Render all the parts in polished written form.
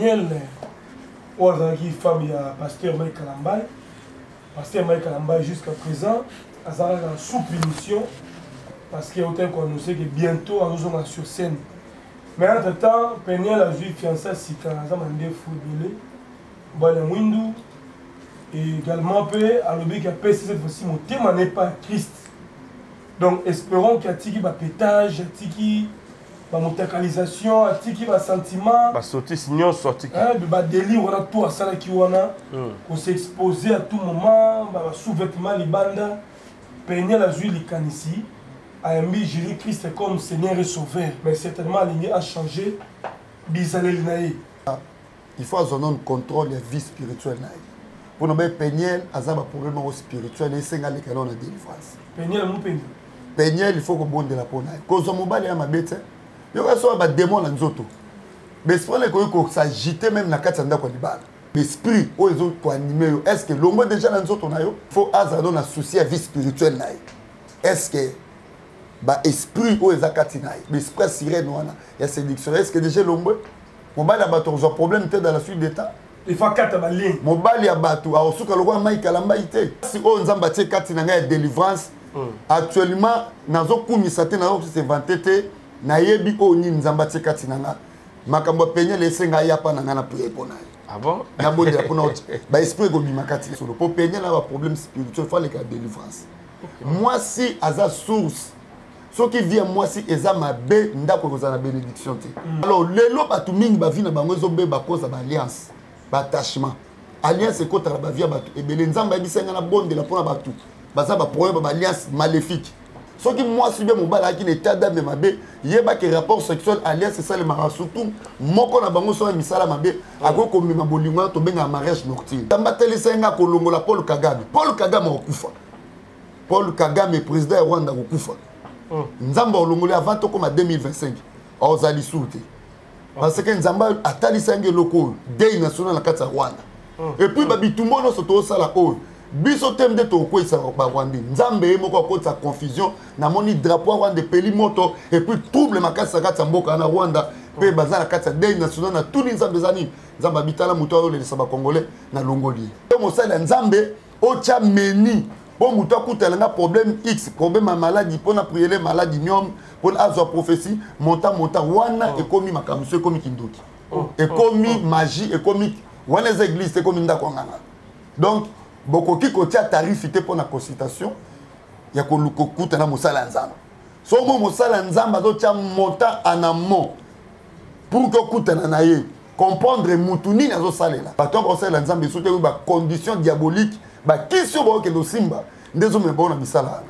Elle, qui femme, il y a pasteur Mike Kalambay. Pasteur Mike Kalambay, jusqu'à présent, elle a sous punition. Parce qu'il y a autant qu'on sait que bientôt, on nous sur scène. Mais entre-temps, Peniel a vu fiancé à Sika, elle a demandé footballé. Bon, Windu. Et également, à l'objet qui a passé cette fois-ci, mon thème n'est pas Christ. Donc, espérons qu'il y a tiki pétage, tiki montacalisation, tiki sentiment. Bah sortir sinon sortir. De délire, on a tout à ça qui on a. On s'est exposé à tout moment, sous-vêtements, les bandes. Peignez la juillet, les cannes ici. A mis Jésus-Christ comme Seigneur et Sauveur. Mais certainement, l'aligné a changé. Bizarre, il faut avoir un contrôle de la vie spirituelle. Pour nous Peignel, il y a un problème spirituel et c'est un délivrance. Peignel, mon Peignel. Peignel, il faut que bon de la peau. Quand on mobile est ma bête, il y a un démon dans les autos. Mais c'est pas que ça agite même dans la carte de la l'esprit, est-ce que l'homme déjà dans les autos, il faut avoir un souci à la vie spirituelle. Est-ce que l'esprit ou les akatinai, l'esprit sirène, il y a séduction. Est-ce que déjà l'homme, mobile a un problème dans la suite d'état? Il faut 4 balles. Mobile ya batu a osuka lokwa mai kalamba ite. Si o nzamba tie kati na ngai délivrance. Actuellement nazo kumisa te nazo se vantete na yebi o ni nzamba tie kati na nga. Makambo penye lese ngai apa na nga na prier pona. Ah bon? Na bonde la pona ba esprit go bima kati solo. Po penye na ba problème spirituel faut les ka délivrance. Moi si aza source ce qui vient moi si eza mabe ndako ko za na bénédiction te. Alors lelo batu mingi ba vi na bango zombe ba cause ba alliance. Attachement. Alliance est contre la vie à Batou. Et bien, les gens qui sont bonne de la pour Batou. Parce que problème alliance maléfique. Ce qui moi si bien mon bal qui n'est pas d'âme ma bé, il y a pas que rapport sexuel alliance c'est ça le mariage surtout. Moi qu'on a bango sur misala ma bé, à go comme ma bolingo to benga mariage nocturne. Tamba tele senga kolongo la Paul Kagame. Paul Kagame okufa. Paul Kagame président de Rwanda okufa. Nzamba olongole avant to comme 2025. Ozali soute. Parce que Nzamba atali sangue loko dei national na kati Rwanda. Et puis babitumbo no soto sala o. Biso tem de to ko isa ba Rwanda. Nzambe moko ko ta confusion na moni drapeau Rwanda peli moto et puis trouble makasa kati mboka na Rwanda pe bazala kati dei national na tout Nzambe zani. Nzamba bitala muto le saba congolais na longoli. To mo sala Nzambe o cha meni. Bon muto kutelanga problème X, problème à maladie pour na prier les maladies nyom. Pour avoir prophétie, montant, wana et commis makamuso, et commis kindoki. Et commis magie, et commis. Wana les églises, et commis ndakongana. Donc, beaucoup qui côté à tarif pour la consultation, il y a qu'on coûte na mosala nzamba. So mo mosala nzamba do tia montant en amont pour que coûte na naye comprendre mutuni na zo salela. Bato ko sala nzamba soute ba condition diabolique, ba question ba ke do simba, ndezo me bona bisala.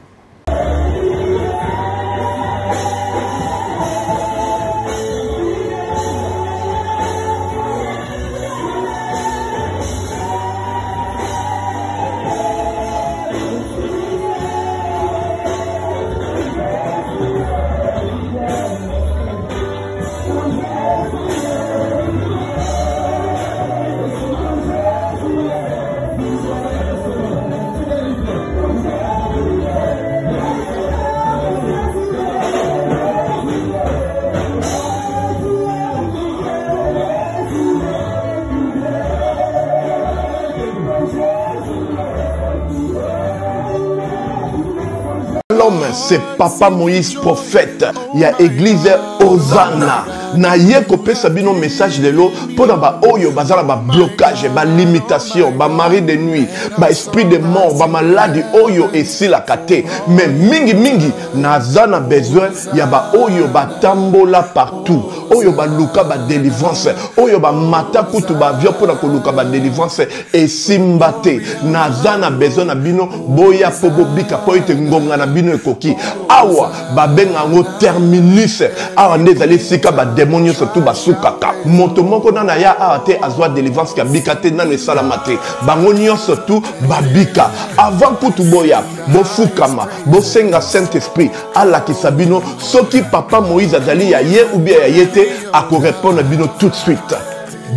C'est Papa Moïse prophète. Il y a église Hosanna. Na ye kopé sabino message de l'eau pour ba oyo bazala ba blocage, ba limitation, ba mari de nuit, ba esprit de mort, ba maladie oyo et si la kate. Mais mingi nazana besoin ya ba oyo ba tambola partout. Oyo ba luka ba délivrance, oyo ba mata kutu ba vio pour na luka ba délivrance et simbate. Nazana besoin na bino boya pobo bika po ite ngonga na bino ekoki. Awa ba benga ngo terminus. Awa ndezali sika ba démonios surtout basukaka moto moko nana ya ate azwa délivrance ka bikate na le salamate bangonio surtout babika avant kutu boya bofukama bosenga Saint Esprit ala kisabino soki Papa Moïse azali ya ye ou bien ya yete ako répondre bino tout de suite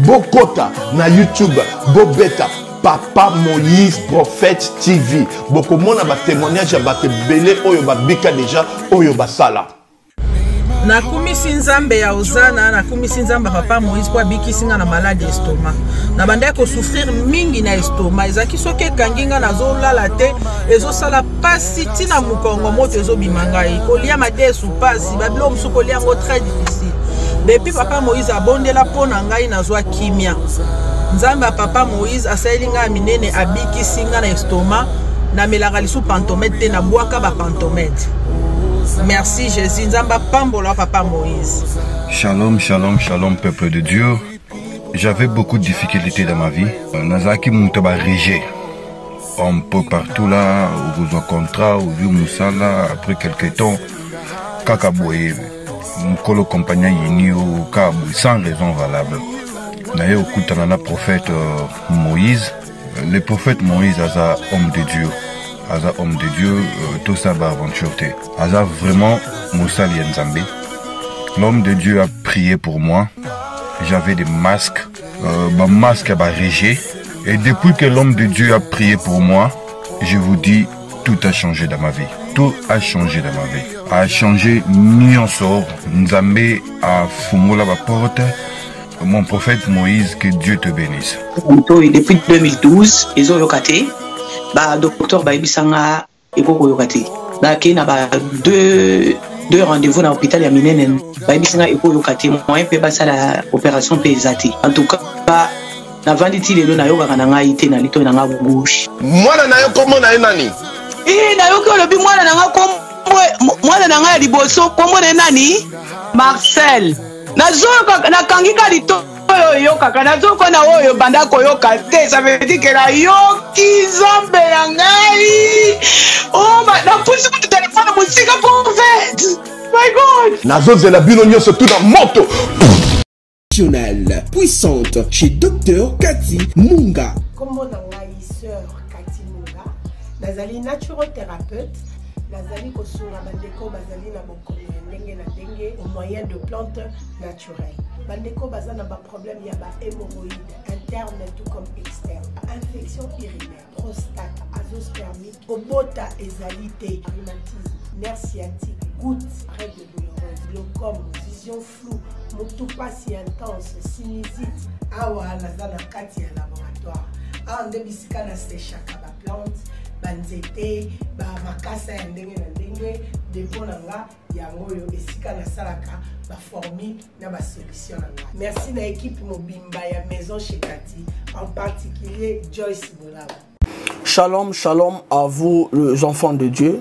bokota na YouTube bobeta Papa Moïse prophète TV bokomona ba témoignage ya ba belé oyo babika déjà oyo basala nakumisi nzambe ya ozana nakumisi nzambe papa Moïse po abikisi nga na malade ya estomac na banda ko souffrir mingi na estomac ezaki soki ekangi nga nazolala te ezosala pasi tina mokongo moto ezobima ngai kolia madesu pasi babilo mosusu kolia yango très difficile depuis papa Moïse abondela mpo na ngai nazwa kimia nzambe ya papa Moïse asaleli ngai minene abikisi nga na estomac namelaka lisu pantomètre te nabwaka bapantomètre. Merci Jésus, nzamba pambola papa Moïse. Shalom, shalom, shalom peuple de Dieu. J'avais beaucoup de difficultés dans ma vie. Nazaki Moutaba Régé. Un peu partout là, au besoin contrat, au vieux Moussala, après quelques temps, Kakaboye, Mkolo compagnon Yini au Kabou, sans raison valable. D'ailleurs, au Koutanana prophète Moïse, le prophète Moïse a un homme de Dieu. Aza homme de Dieu, tout ça va aventure. Aza vraiment Moussa Lienzambe. L'homme de Dieu a prié pour moi. J'avais des masques. Ma masque a régé. Et depuis que l'homme de Dieu a prié pour moi, je vous dis, tout a changé dans ma vie. Tout a changé dans ma vie. A changé Nyonsor. Nzambe a fumé la porte. Mon prophète Moïse, que Dieu te bénisse. Depuis 2012, ils ont locaté. Bah docteur Baibisanga Eko Yokati. Bah qui n'a pas deux rendez-vous dans l'hôpital ya minene. Baibisanga Eko Yokati. Moi peut pas ça la opération pesati. En tout cas bah na vanditi lelo na yoka kananga ite na lito na ngabugouche. Mwana na yo komo na nani? Na yo ko lobi mwana na ngako mwana na nga liboso komo na nani? Marcel. Nazoka na kangika lito yo kaka nazoka na oyo banda koyoka te ça veut dire que la yoki zambe na ngai oh na pusi ku téléphone musika pour fait my god nazozela bino nyonso tout na moto puissante chez Dr Cathy Munga. Comment na ngai sœur Cathy Munga nazali naturothérapeute nazali kosunga bandeko bazali na bokono ndenge na ndenge au moyen de plantes naturelles. Bandeko bazana ba problème ya ba hémorroïdes interne tout comme externe, infection urinaire, prostate, azoospermique, obota ezalité, rhumatisme, nerf sciatique, gouttes, règles douloureuses, glaucome, vision floue, motopathie intense, sinusite. Awa nazana kati ya laboratoire. Awa ndebisika na séchaka ba plante banzete ba makasa ya ndenge na ndenge depo nanga yango yo esika na salaka ba formi na ba solution nanga. Merci na équipe mobimba ya maison chez Cathy, en particulier Joyce Bolaba. Shalom, shalom à vous les enfants de Dieu.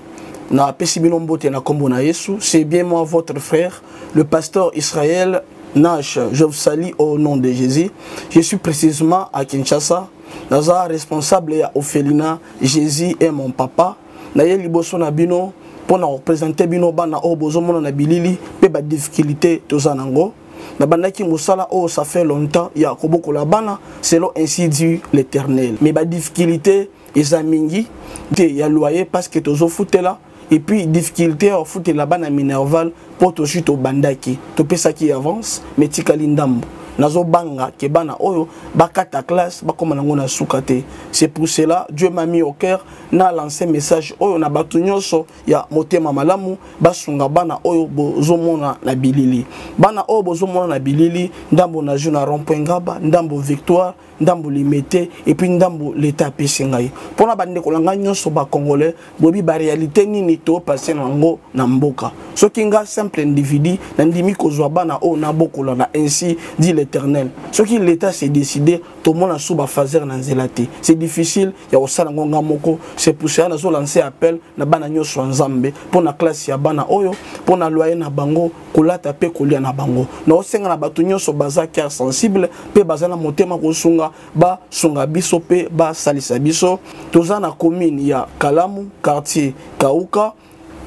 Na pesibilombo te na kombo na Yesu, c'est bien moi votre frère, le pasteur Israël Nash. Je vous salue au nom de Jésus. Je suis précisément à Kinshasa. Naza responsable ya Ophelina, Jésus est mon papa. Naye liboso na bino pour na représenter bino bana o bozomona na bilili pe ba difficulté tozanango. Na bandaki musala o ça fait longtemps ya koboko la bana selon ainsi dit l'Éternel. Mais ba difficulté ezamingi te ya loyer parce que tozo futela et puis difficulté au foot la bana minerval pour to chute au bandaki. To pesa qui avance mais tikali ndambo. Nazo banga ke bana oyo bakata classe bakoma nango na sukate. C'est pour cela Dieu m'a mis au cœur na lancé message oyo na batu nyonso ya motema malamu basunga bana oyo bozomona na bilili. Bana oyo bozomona na bilili ndambo na juna rond-point Ngaba, ndambo Victoire, ndambo Limité et puis ndambo l'état pesingai. Pona bande kolanga nyonso ba congolais bobi ba réalité nini to passer nango na mboka. Soki nga simple individu na ndimi kozwa bana oyo na bokola na ainsi dit l'Éternel. Ce qui l'État s'est décidé, tout le monde a sous fazer na zelati. C'est difficile, il y a aussi ngonga moko. C'est pour ça que nous lancé appel na bana nyoso nzambe pour na classe ya bana oyo, pour na loyer na bango, kolata pe kolia na bango. Na osenga na batu nyoso baza qui sensible, pe baza na motema ko sunga ba sunga biso pe ba salisa biso. Toza na commune ya Kalamu, quartier Kauka,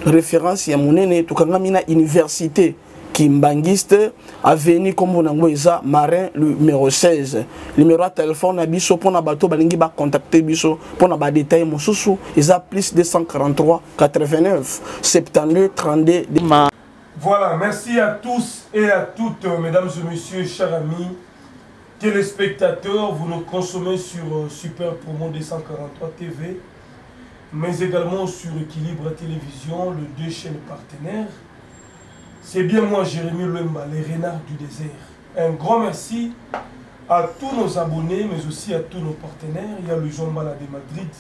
référence ya monene tukangamina université Kimbangiste, avenue comme on a Marin, le numéro 16. Le numéro de téléphone, biso pour na bateau, balingi ba contacter biso pour na ba détail mon sous ils a plus 243 89 72 32. Voilà, merci à tous et à toutes, mesdames et messieurs, chers amis, téléspectateurs. Vous nous consommez sur Super Promo 243 TV, mais également sur Équilibre Télévision, les deux chaînes partenaires. C'est bien moi, Jérémy Lemba, les renards du désert. Un grand merci à tous nos abonnés, mais aussi à tous nos partenaires. Il y a le Jean Bala de Madrid,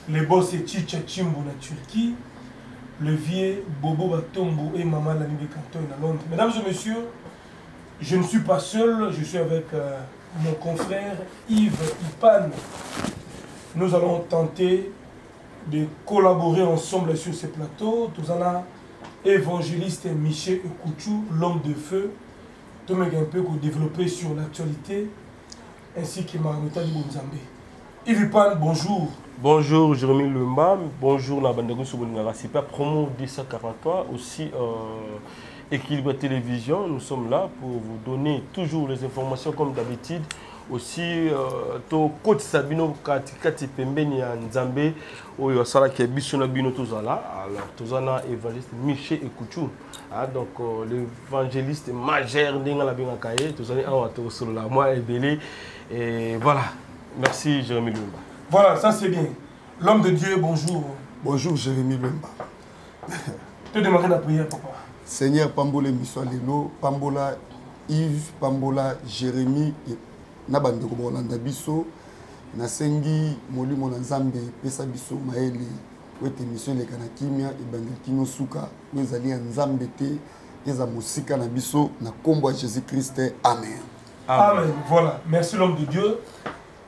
les boss et Chicha Chimbo na Turquie, le vieux Bobo Batombo et Maman Lani de Canton à Londres. Mesdames et messieurs, je ne suis pas seul, je suis avec mon confrère Yves Ipan. Nous allons tenter de collaborer ensemble sur ce plateau. Tout ça, évangéliste Michel Ekouchou, l'homme de feu, tout le monde un peu développer sur l'actualité, ainsi que Marameta de Bonzambé. Yves Ipan, bonjour. Bonjour Jérémy Lemba, bonjour Nabandagou Souboningara, c'est pas promo 243, aussi Équilibre Télévision. Nous sommes là pour vous donner toujours les informations comme d'habitude. Aussi, to Côte Sabino Kati Pembeni à Nzambe, où il y a ça qui est Bissona Bino Tozala. Alors, Tozana évangéliste Michel Ekouchou. Donc, l'évangéliste majeur Ndinga Bingakaye, Tozani Awato Solola, moi et Belé. Et voilà. Merci Jérémy Lemba. Voilà, ça c'est bien. L'homme de Dieu, bonjour. Bonjour Jérémy Lemba. Tu démarrer la prière, papa. Seigneur Pambola Missoalelo, Pambola Yves, Pambola Jérémy et Nabandeko Bolanda Biso, Nasengi Molimo Nzambe, Pesa Biso Maeli, Wete Mission le Kanakimia, et Bandikino Suka, Wezali Nzambe Te, Eza Musika na Biso, na Kombo Jésus-Christ. Amen. Amen. Voilà, merci l'homme de Dieu.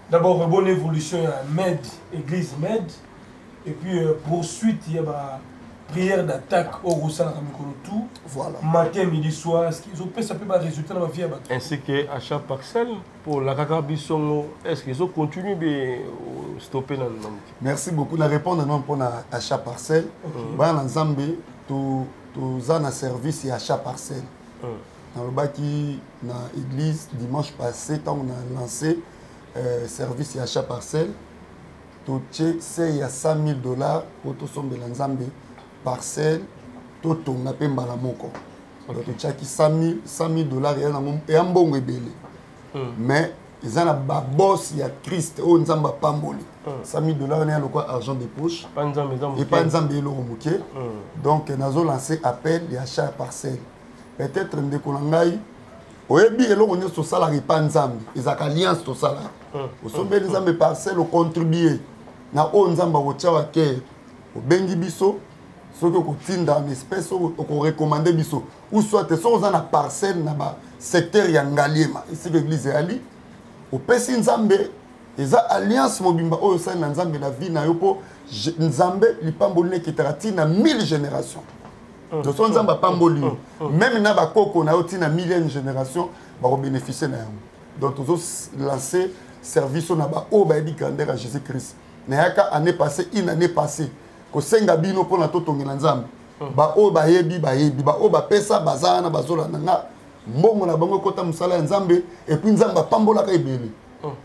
D'abord, bonne évolution à MED, Église MED. Et puis, poursuite, il y a la prière d'attaque au Roussala tout. Voilà. Matin, midi, soir. Ça peut pas résulter dans ma vie. Ainsi qu'achat parcelle pour la Kaka Bissongo. Est-ce qu'ils ont continué de stopper dans le nom? Merci beaucoup. La réponse non pour l'achat parcelle. Dans Zambie, tout un service et achat parcelle. Dans le bâti, dans l'église, dimanche passé, quand on a lancé service et achat parcelle, tout c'est il y a $100 000 pour tout son Nzambe parcelle, tout on a payé Balamoko. Donc tu as qui $100 000 et un bon rebelle. Mais ils ont un boss, il y a Christ, on Nzamba Pamboli. $100 000 on a le quoi argent de poche. Et pas Nzambe le remuqué. Donc nous avons lancé appel et achat parcelle. Peut-être que Ndekolangai. Oui, bien, on est sur ça, la réponse, ils ont alliance sur ça. Au sommet des hommes parcelles, on contribue. Na on zamba au tchawake, au bengi biso, ce que vous tirez dans l'espèce, ou qu'on recommande biso. Ou soit, ils sont dans la parcelle, dans le secteur Yangalema. Ici, l'église est allée. Au Pessin Nzambe, ils ont alliance, mobimba, au sein de Nzambe, la vie, na yopo, Nzambe, l'ipambolé qui est à 1000 générations. Donc, on Nzamba pamboli. Même na bakoko, na yoti na 1000e génération, va bénéficier na yam. Donc, ils ont lancé service na ba o ba di grandeur à Jésus-Christ. Nayaka année passée, une année passée, ko senga bino pona totongi na Nzambe. Ba o ba yebi ba o ba pesa bazana bazola nanga mbongo na bango kota musala ya Nzambe et puis Nzamba pambola ka ebele.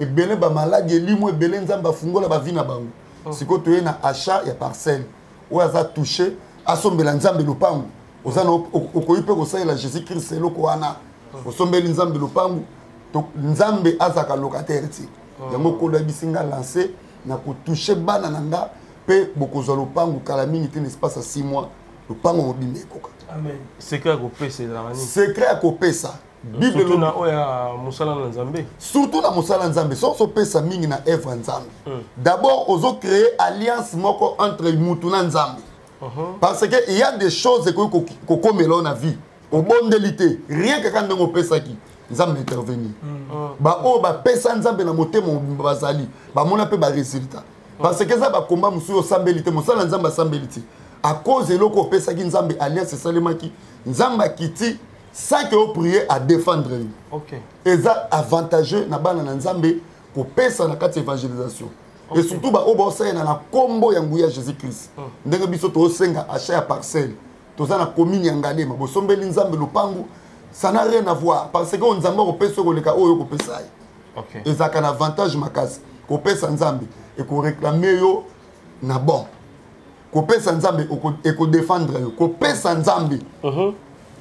Ebele ba maladi elimo ebele Nzamba fungola ba vina bango. Siko toye na achat ya parcelle. Ou aza touché asombela Nzambe lopango. Ozana okoyipe ko salela Jésus-Christ eloko wana. Osombeli Nzambe lopango. Nzambe azaka locataire ti. Yango kola bisinga lancé na ko toucher bana nanga pe bokozwa lopango kala mingi te l'espace à 6 mois lopango mobimbe koka. Amen. Secret à kopesa la rani. Secret à kopesa. Bible surtout na oya musala na Nzambe. Surtout na musala Nzambe. So pesa mingi na œuvre Nzambe. D'abord ozo créer alliance moko entre mutu na Nzambe. Parce que il y a des choses que comme là na vie. Au bon délité, rien que quand on pesa qui Nzambe intervenir. Ba o ba pesa Nzambe na motema bazali. Ba mona pe ba résultat. Parce que ça ba combat musu yo sambelité, musala Nzambe sambelité. À cause de l'oko pesa qui Nzambe alliance seulement qui Nzambe kiti sans que vous priez à défendre. OK. Et ça avantageux na bana Nzambe pour pesa na carte évangélisation. Et surtout ba o ba ça na la combo ya nguya Jésus-Christ. Ndenge biso to senga achat ya parcelle. To za na commune ya Ngalema bo sombeli Nzambe lupangu. Ça n'a rien à voir parce que on Nzambe opesa ko leka oyo ko pesa. OK. Et ça a un avantage makasi. Ko pesa Nzambe et ko réclamer yo na bon. Ko pesa Nzambe et ko défendre yo. Ko pesa Nzambe.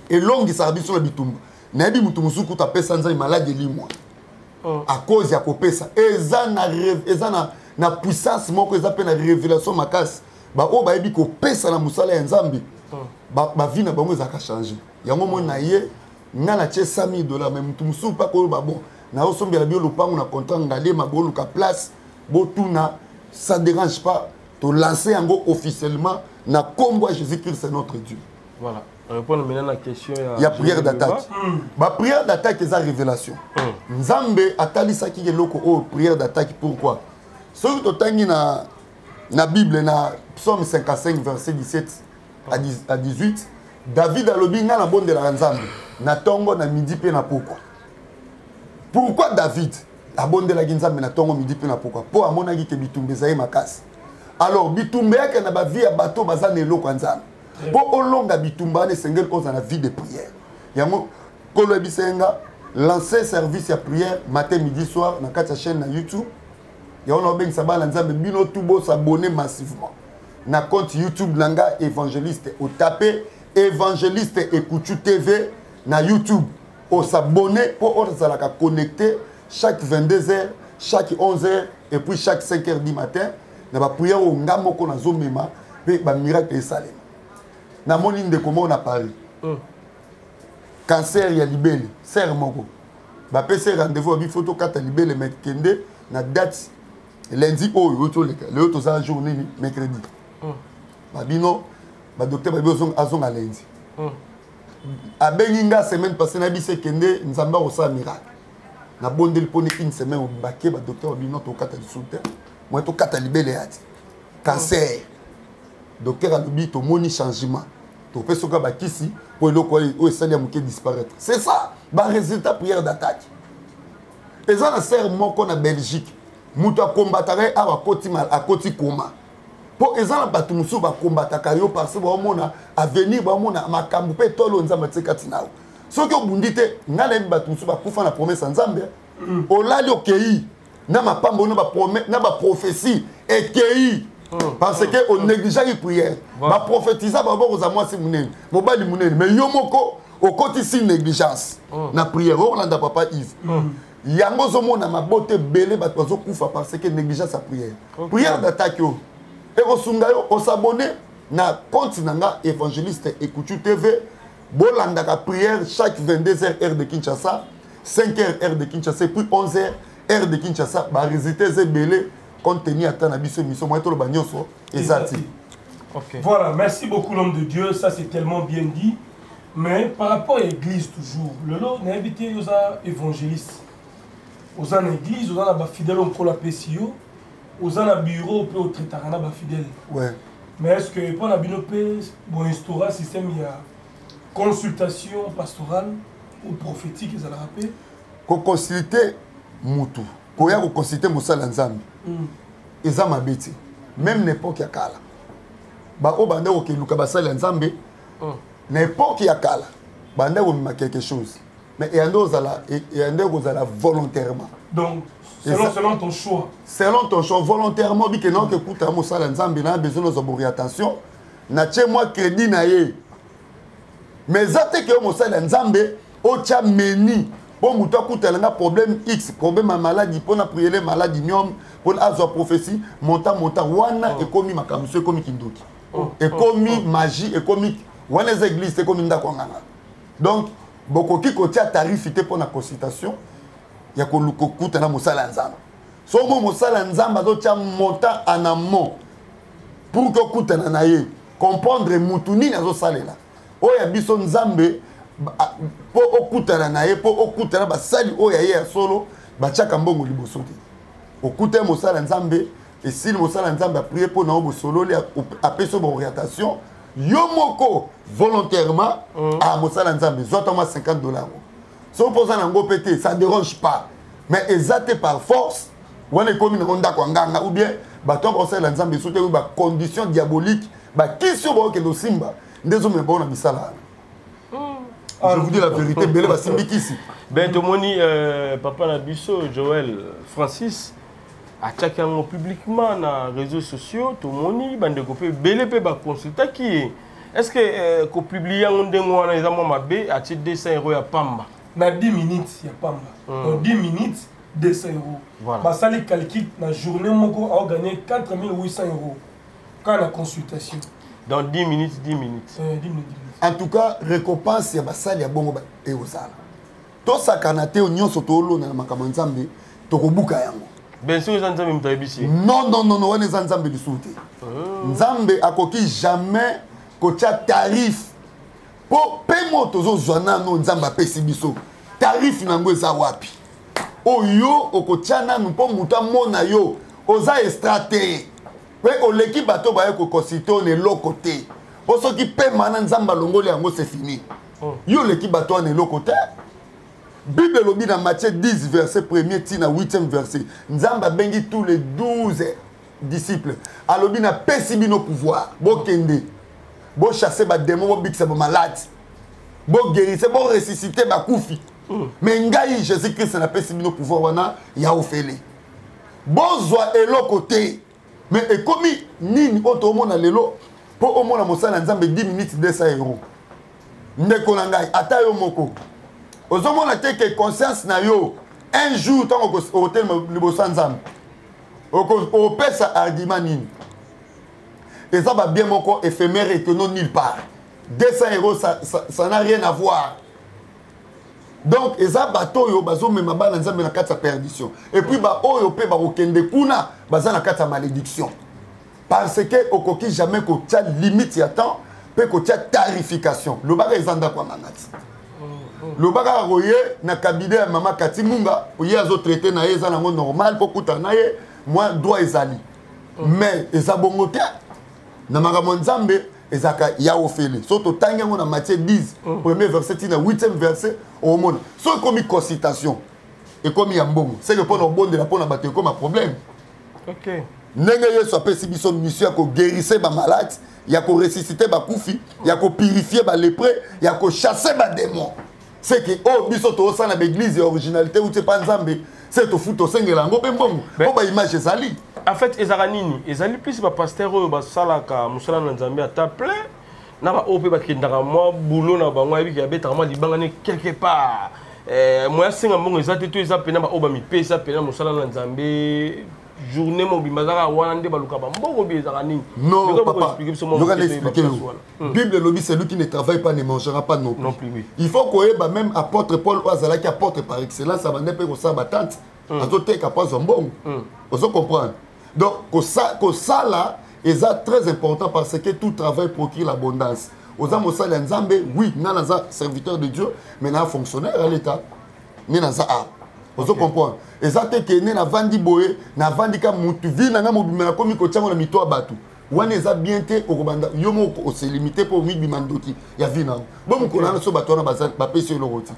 Et longi sa biso na bitumba. Na bi mutu musuku ta pesa Nzambe malade limwa. À cause ya ko pesa. Eza na puissance moko eza pe na révélation makasi. Ba o ba yebi ko pesa na musala ya Nzambe. ba vie na bango ezaka changer yango mo na ye nga na tie $100 mais mutu musu pas ko ba bon na osombela bio lopango na contrat ngale mabolo ka place botuna ça dérange pas de lancer yango officiellement na kombo Jésus-Christ c'est notre Dieu. Voilà. Répondre maintenant à la question. Il y a prière d'attaque. Ma prière d'attaque est la révélation. Nzambe atalisa ki loko o prière d'attaque pourquoi? Ce que tu as na Bible na Psaume 55 verset 17 à 18 David a lobi nga na bonde la Nzambe na tongo na midi pe na pokwa. Pourquoi David a bonde la Nzambe na tongo midi pe na pokwa? Po amona ki ke bitumbe zaye makasi. Alors bitumbe yake na ba vie ya bato bazana eloko Nzambe. Pour olonga bitumba ne sengel cause dans la vie de prière. Yango kolo bisenga lancer service ya prière matin midi soir na kati chaîne na YouTube. Ya on obeng sabala Nzambe bino tubo s'abonner massivement. Na compte YouTube nanga évangéliste au taper évangéliste Ekuchu TV na YouTube. On s'abonner pour on s'alaka connecter chaque 22h, chaque 11h et puis chaque 5h du matin na ba prière au ngamo ko na zomema pe ba miracle esalema. Na mon ligne de comment on a parlé. Cancer ya libele, ser moko. Ba pese rendez-vous bi photo kata libele met kende na date lundi oyo le auto za journée mercredi. Ba bino ba docteur ba biozong azonga lundi. A beninga semaine passée na bise kende nzamba ko sa miracle. Na bondel poni une semaine au baké ba docteur ba bino to kata du souter. Moi to kata libele yati. Cancer. Docteur a lobi to moni changement. To pe soka ba kisi pour eloko o esali amuke disparaître. C'est ça, ba résultat prière d'attaque. Et ça na ser moko na Belgique. Mutu a combattre a koti mal a koti koma. Po ezala batu musu ba combataka yo parce ba mona avenir ba mona makambu pe tolo nzamba tsekati nawo. Soki obundite ngala batu musu ba kufa na promesse nzambe. Olali okei na mapambo na ba promesse na ba prophétie ekei. Parce que on néglige les prières. Ma prophétisa babo ko za mwasi munene. Mobali munene mais yo moko okoti si négligence. Na prière Orlando papa Yves. Yango zomo na mabote belé bato bazo kufa parce que négligence sa prière. Prière d'attaque yo. Et osunga yo on s'abonner na compte nanga évangéliste Ekuchu TV. Bolanda ka prière chaque 22h heure de Kinshasa, 5h heure de Kinshasa puis 11h heure de Kinshasa ba résultat belé. Contenu à ta mission, moi tout le bagnoso exact. Voilà, merci beaucoup l'homme de Dieu, ça c'est tellement bien dit. Mais par rapport à l'église toujours, le lot n'a invité aux évangélistes, aux églises, aux fidèles on la PCO, aux bureau au traitarana fidèles. Ouais. Mais est-ce que pour la binopé bon instaura système il y a consultation pastorale ou prophétique ils allaient rappeler? Qu'on consulter mutu, qu'on y a consulter Moussala Nzambi. Eza mabeti même n'époque ya kala ba o bande o ke luka basala nzambe n'époque ya kala bande o ma quelque chose mais et ando zala volontairement donc selon ton choix volontairement bi que non que kuta mo sala nzambe na besoin de attention na tche moi crédit na ye mais zate que mo sala nzambe o tcha meni pour muto kuta problème X problème à maladie pour na prier les maladies nyom pour avoir prophétie montant wana et comme makamuso comme kindoki et comme magie et comme wana les églises c'est comme ndako nganga donc beaucoup qui côté tarifité pour la consultation ya ko lukokuta na mosala nzamba so mo mosala nzamba do tia montant en amont pour que kuta na ye comprendre mutuni na zo salela o ya biso nzambe po okuta na ye po okuta na basali o ya ye solo ba chaka mbongo liboso te okute mosala nzambe et si mosala nzambe a prié pour na obo solo le a peso ba orientation yo moko volontairement à mosala nzambe zotama $50 so posa na ngo pété ça dérange pas mais exacté par force on est comme une ronda kwanganga ou bien bato mosala nzambe soute ba condition diabolique ba kisio ba ke do simba ndezo me bona misala. Je vous dis la vérité, belle va simbikisi. Ben tomoni papa Nabiso Joël Francis a attaqué publiquement dans les réseaux sociaux, tomoni bande copé belle pe ba consulta qui est-ce que ko publier on dengo na ezamo mabe a ti 200 € ya pamba. Na 10 minutes ya pamba. Dans 10 minutes 200 €. Voilà. Ba ça les calcul na journée moko a gagné 4800 € quand la consultation. Dans 10 minutes, 10 minutes. 10 minutes. En tout cas, récompense ya basali ya bongo et osala. To sakanate o nyonso to lo na makambo nzambe to kobuka yango. Bien sûr, nzambe mutayebisi. Non, on est nzambe du soute. Nzambe akoki jamais kocha tarif. Po paiement tozo zwana no nzamba pesi biso. Tarif nango eza wapi. Oyo okochana mpo muta mona yo oza estrate. Pe oleki bato ba ko kosito ne lokote. Oso ki paiement na nzamba longoli yango c'est fini. Yo leki bato ne lokote. Bible lobi dans Matthieu 10 verset 1er tina 8e verset. Nzamba bengi tous les 12 disciples. Alobi na pesi bino pouvoir. Bo kende. Bo chasser ba démon, bo bikse ba malade. Bo guérir, bo ressusciter ba koufi. Mais ngai Jésus-Christ na pesi bino pouvoir wana ya ofele. Bo zwa eloko te. Mais ekomi nini oto mona lelo po omona mosala nzambe 10 minutes 200 €. Ndeko na ngai ata yo moko. Ozomona te que conscience na yo un jour tant au hôtel liboso nzambe. Au pesa argument nini. Et ça va bien mon corps éphémère et que non nulle part. 200 €, ça n'a rien à voir. Donc, et ça bateau yo bazo me mabana nzambe na kata perdition. Et puis ba oyo pe ba okende kuna baza na kata malédiction. Parce que okoki jamais ko tia limite ya temps, pe ko tia tarification. Le baga ezanda kwa mangati. Le baga roye na cabinet ya mama Kati Munga, oye azo traiter na eza nango normal pour kuta na ye, moi droit ezali. Mais eza bongo te. Na makambo nzambe ezaka ya ofele. Soto tanga ngo na Matthieu 10, premier verset na 8e verset au monde. So comme consultation et comme ya mbongo. C'est que pour no bonde la pour na bateau comme un problème. OK. Ndenge yeso apesi biso mission ko guérisser ba malade, ya ko ressusciter ba kufi, ya ko purifier ba lépreux, ya ko chasser ba démon. C'est que oh biso to sa na l'église originalité ou te pas nzambe, c'est to futo sengela ngo mbongo. Ko ba image ezali. En fait, Ezaranini, Ezali plus ba pasteur ba salaka musala na nzambe ata plein na ba ope ba kindaka moi boulot na bango yebi ya beta moi libanga ne quelque part. Moi singa mbongo ezate to eza pena ba oba mi pesa pena musala na nzambe journée mo bimazaka wana nde baluka ba mbongo bi Ezaranini. Non papa. Je vais expliquer. Bible lobi celui qui ne travaille pas ne mangera pas non plus. Non plus oui. Il faut que ba même apôtre Paul Oazala qui apporte par excellence ça va ne pas ko sa batante. Azote kapaz mbongo. Vous comprenez? Donc, ça là, c'est très important parce que tout travail procure l'abondance. Aux hommes, oui, nous sommes serviteurs de Dieu, mais nous sommes fonctionnaires à l'État. Nous sommes vous comprenez? Et ça, c'est que nous avons vendu boé, nous avons vendu comme nous avons vendu comme nous avons mis toi bateau. On est bien té au Rwanda. Yomo c'est limité pour 8 bimandoti. Il y a vina. Bon, nous connaissons ce bateau na bazar, pas pêcher le roti.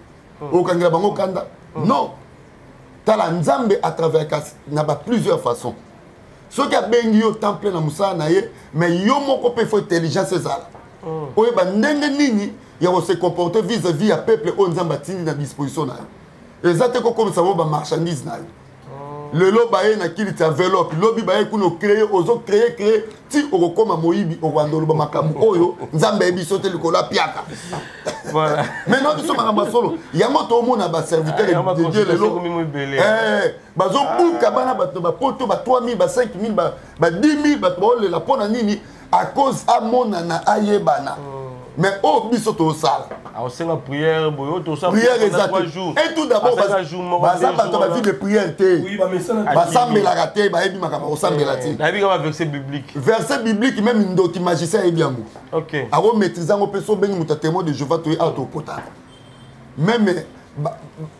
Au Kanga bango kanda. Non. Tala nzambe à travers n'a pas plusieurs façons. Ce qui a bien eu temple na musa na ye, mais yo moko pe faut intelligence ezala. Oye ba ndenge nini ya se comporter vis-à-vis à peuple on nzamba tindi na disposition na. Ezate ko comme ça ba marchandise na. Le lo ba ye na kili ta enveloppe, lobi ba ye kuno créer ozo créer ti o koma moyibi o wandolo ba makamu oyo nzamba ebiso te likola piaka. Voilà. Mais non biso makamba solo, ya moto mo na ba serviteur de Dieu le lo. Bazo buka bana bato ba poto ba 3000 ba 5000 ba 10000 ba tole la pona nini à cause amona na ayebana. Mais oh biso to sala. On sait la prière, boyo ça. Prière exacte. Et tout d'abord baza bato ba vie de prière té. Oui, ba messana ba sambela raté ba ebi makaba osambela té. Na bi ka verset biblique. Verset biblique même ndoki magicien ebi yango. OK. Aro maîtriser ngo peso bengi muta témoin de Jéhovah to auto pota. Même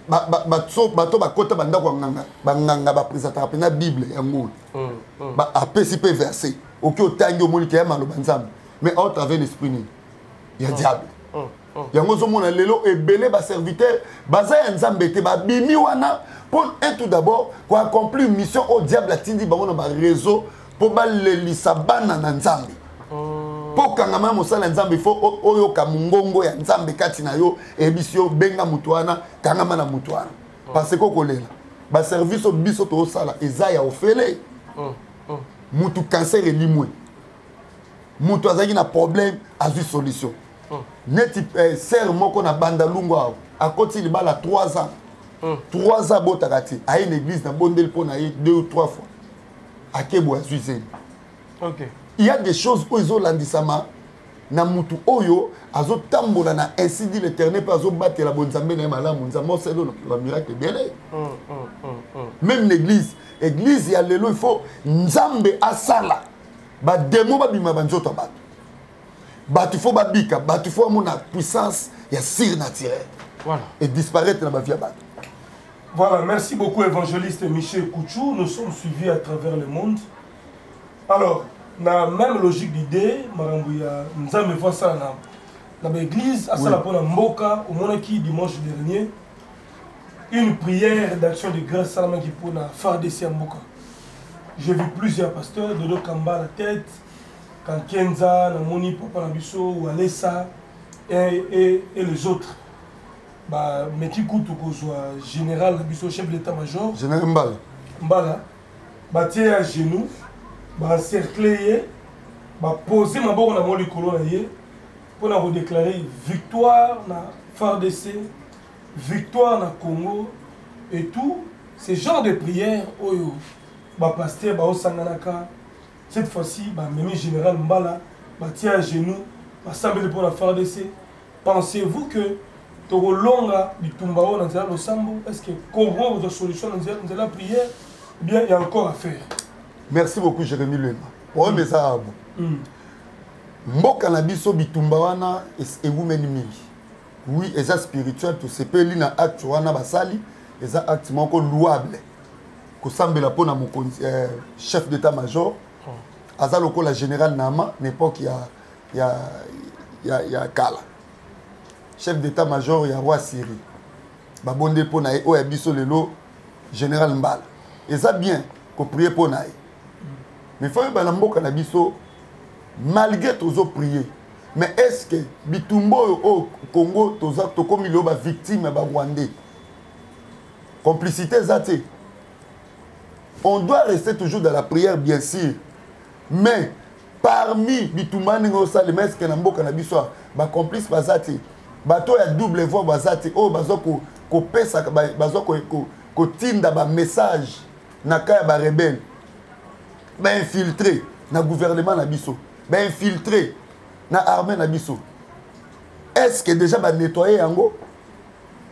bato bakota bandako nganga banganga bapresentaka pena Bible yango. Ba apesi pe verset. OK otangi omoni ke maloba nzambe. Mais au travers l'esprit ni. Il y a diable. Yango zomona lelo ebele ba serviteur baza ya nzambe te ba bimi wana pour un tout d'abord pour accomplir une mission au diable atindi bango na ba réseau pour ba lelisa bana na nzambe. Pour kangama mosala nzambe il faut oyo ka mungongo ya nzambe kati na yo ebisio benga mutuana kangama na mutuana. Parce que kolela ba service au biso to sala eza ya ofele. Mutu cancer elimwe. Mutu azaki na problème azu solution. Neti serre moko na banda lungwa a côté li bala 3 ans. 3 ans botakati a une église na bondel pona 2 ou 3 fois. A kebo azuzen. OK. Il y a des choses où ils ont landissama na mutu oyo azo tambola na ainsi dit l'Éternel pas azo battre la bonne nzambe na malamu nzambe c'est le miracle bien même l'église il y a lelo il faut nzambe asala ba demo ba bima banzoto ba batu faut babika batu faut mon puissance ya surnaturel voilà et disparaître dans ma vie ba. Voilà, merci beaucoup évangéliste Michel Kouchou, nous sommes suivis à travers le monde. Alors, dans la même logique d'idée, nous avons vu ça dans l'église, à Salapona Mboka, au Monaki dimanche dernier, une prière d'action de grâce Salama qui pour la FARDC à Mboka. J'ai vu plusieurs pasteurs, Dodo Kamba à la tête, Kankenza, Namoni, Papa Nabiso, ou Alessa, et les autres. Bah, mais qui coûte au général, le chef de l'état-major. Général Mbala. Mbala. Bah, tiens à genoux, bah, encercler, bah, poser ma boue dans mon colon pour nous déclarer victoire na FARDC, victoire na Congo et tout. Ce genre de prière, oyo, bah, pasteur, bah, au Sanganaka, cette fois-ci, bah, même général Mbala, bah, tiens à genoux, bah, semble pour la FARDC. Pensez-vous que Togolonga Bitumbao dans le Sambo, est-ce que comment votre solution dans la prière? Bien, il y a encore à faire. Merci beaucoup, Jérémy Lema. Oui, mais ça, Mboka na biso Bitumbawana et vous mingi. Oui, et ça spirituel, tout ce que l'ina acte wana basali, et ça acte moko louable. Ko sambela pona mon chef d'état-major, azaloko la général Nama, n'époque il y a Kala. Chef d'état-major, il y a roi Syrie. Babonde pona e o ya biso lelo général Mbala. Et ça bien ko prier pona e. Mais faut ba mboka na biso malgré tozo prier. Mais est-ce que Bitumbo au Congo toza to comme il ba victime ba Rwandais. Complicité zate. On doit rester toujours dans la prière bien sûr. Mais parmi Bitumba ningo sale mais est-ce que na mboka na biso ba complice bazate. Bato ya double voix bazate oh bazo ko pesa bazo ko tinda ba message na kaya ba rebelle ba infiltré na gouvernement na biso ba infiltré na armée na biso. Est-ce que déjà ba nettoyer yango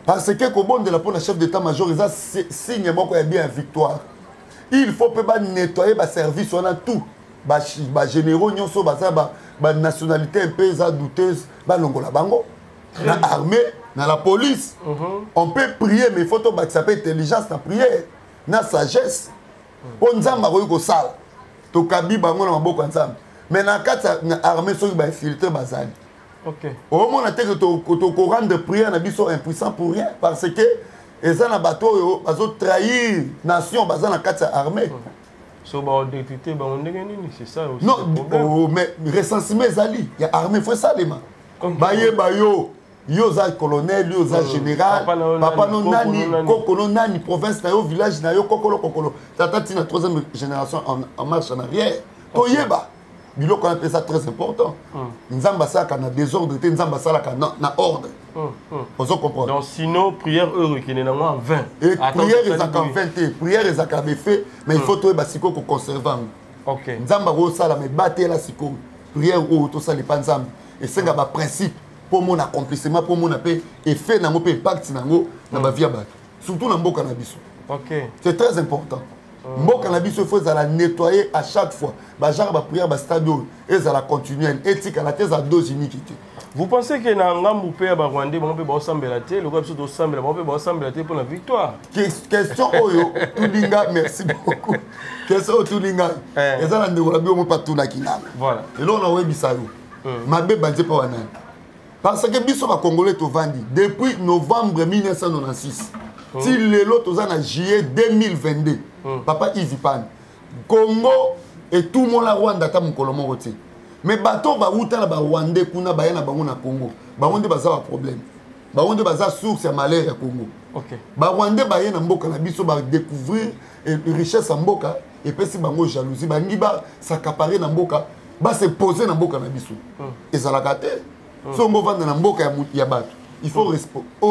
parce que ko bonde la pour la chef d'état-major ils a signe moko ya bien victoire. Il faut pas ba nettoyer ba service on a tout ba généraux nyonso ba nationalité un peu za douteuse ba longola bango. Dans l'armée, dans la police, on peut prier, mais il faut que ça s'appelle intelligence, la prière, la sagesse. On dit que ça va to kabi bango na maboko nzambe. Mais dans l'armée, ils sont infiltrés bazali. OK. Au moment où to rendre de prière na biso impuissant pour rien parce que les gens na bateau bazo trahir nation bazali na kati armée. So ba détecter ba on ndengeni c'est ça aussi. Non, mais recensement zali, il y a armée faut ça les mains. Baye bayo yo za colonel yo za général papa no nani koko no nani province na yo village na yo kokolo tata tina troisième génération en marche en arrière to yeba bilo qu'on appelle ça très important nzamba ça kana désordre te nzamba ça na ordre on se comprend donc sinon prière heureux qui n'est en 20 et prière les en 20 prière les en fait mais il faut to yeba siko ko conserver OK nzamba go sala mais battre la siko prière ou to ça les pas nzamba et c'est un principe pour mon accomplissement pour mon appel et fait dans mon impact dans ma vie surtout dans mboka na biso. OK. C'est très important. Mboka na biso faut la nettoyer à chaque fois. Ba genre ba prière ba stadium et ça la continuer éthique à la thèse à deux iniquité. Vous pensez que na ngambu pe ba Rwandais ba peut ensemble te le groupe de ensemble ba peut ensemble te pour la victoire. Question oyo Tulinga merci beaucoup. Question Tulinga. Et ça la ndeko bio mo partout na kinanga. Voilà. Et là on a webisa yo. Mabe banje pa wana. Parce que biso ba Congolais to vandi depuis novembre 1996. Si lelo toza na juillet 2022. Papa Ivipan. Congo et tout le monde la Rwanda ta mukolo moko te. Mais bato ba uta na ba Rwandais kuna ba yana bango na Congo. Ba Rwandais baza ba problème. Ba Rwandais baza source ya malaria Congo. OK. Ba Rwandais ba yana mboka na biso ba découvrir richesse en mboka et puis si bango jalousie ba ngiba s'accaparer na mboka ba se poser na mboka na biso. Et ça la gâté. Si on va dans la mboka ya bato, il faut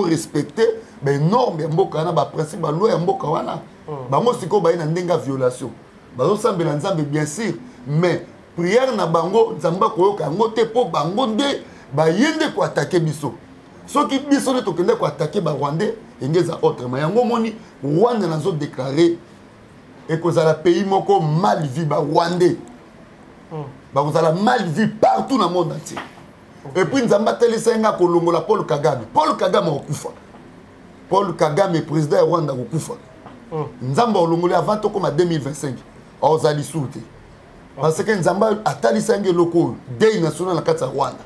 respecter les normes ya mboka na ba principe ba loi ya mboka wana. Ba mo siko ba ina ndenga violation. Ba zo sambela nzambe bien sûr, mais prière na bango nzamba koyoka yango te po bango nde bayende ko attaquer biso soki biso ne tokende ko attaquer ba Rwandais engeza autrement yango moni Rwanda nazo déclarer et que ça la pays moko mal vu ba Rwandais ba kozala mal vu partout dans le monde entier et puis nzamba telesenga kolongola Paul Kagame okufa Paul Kagame président ya Rwanda okufa nzamba olongoli avant to comme 2025 ozali soute parce que nzamba atali sange loko dei national na kati ya Rwanda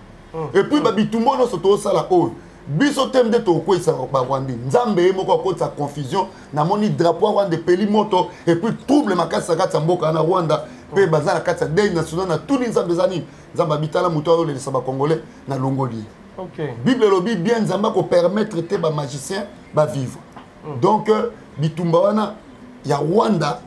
et puis ba bitumbo no soto sala o biso tem de to ko isa ba Rwanda nzambe moko akota confusion na moni drapeau Rwanda peli moto et puis trouble makasa kati ya mboka na Rwanda pe bazala kati ya dei national na tout nzambe zani nzamba bitala muto le saba congolais na longoli. OK. Bible lobi bien nzamba ko permettre te ba magicien ba vivre. Donc bitumba wana ya Rwanda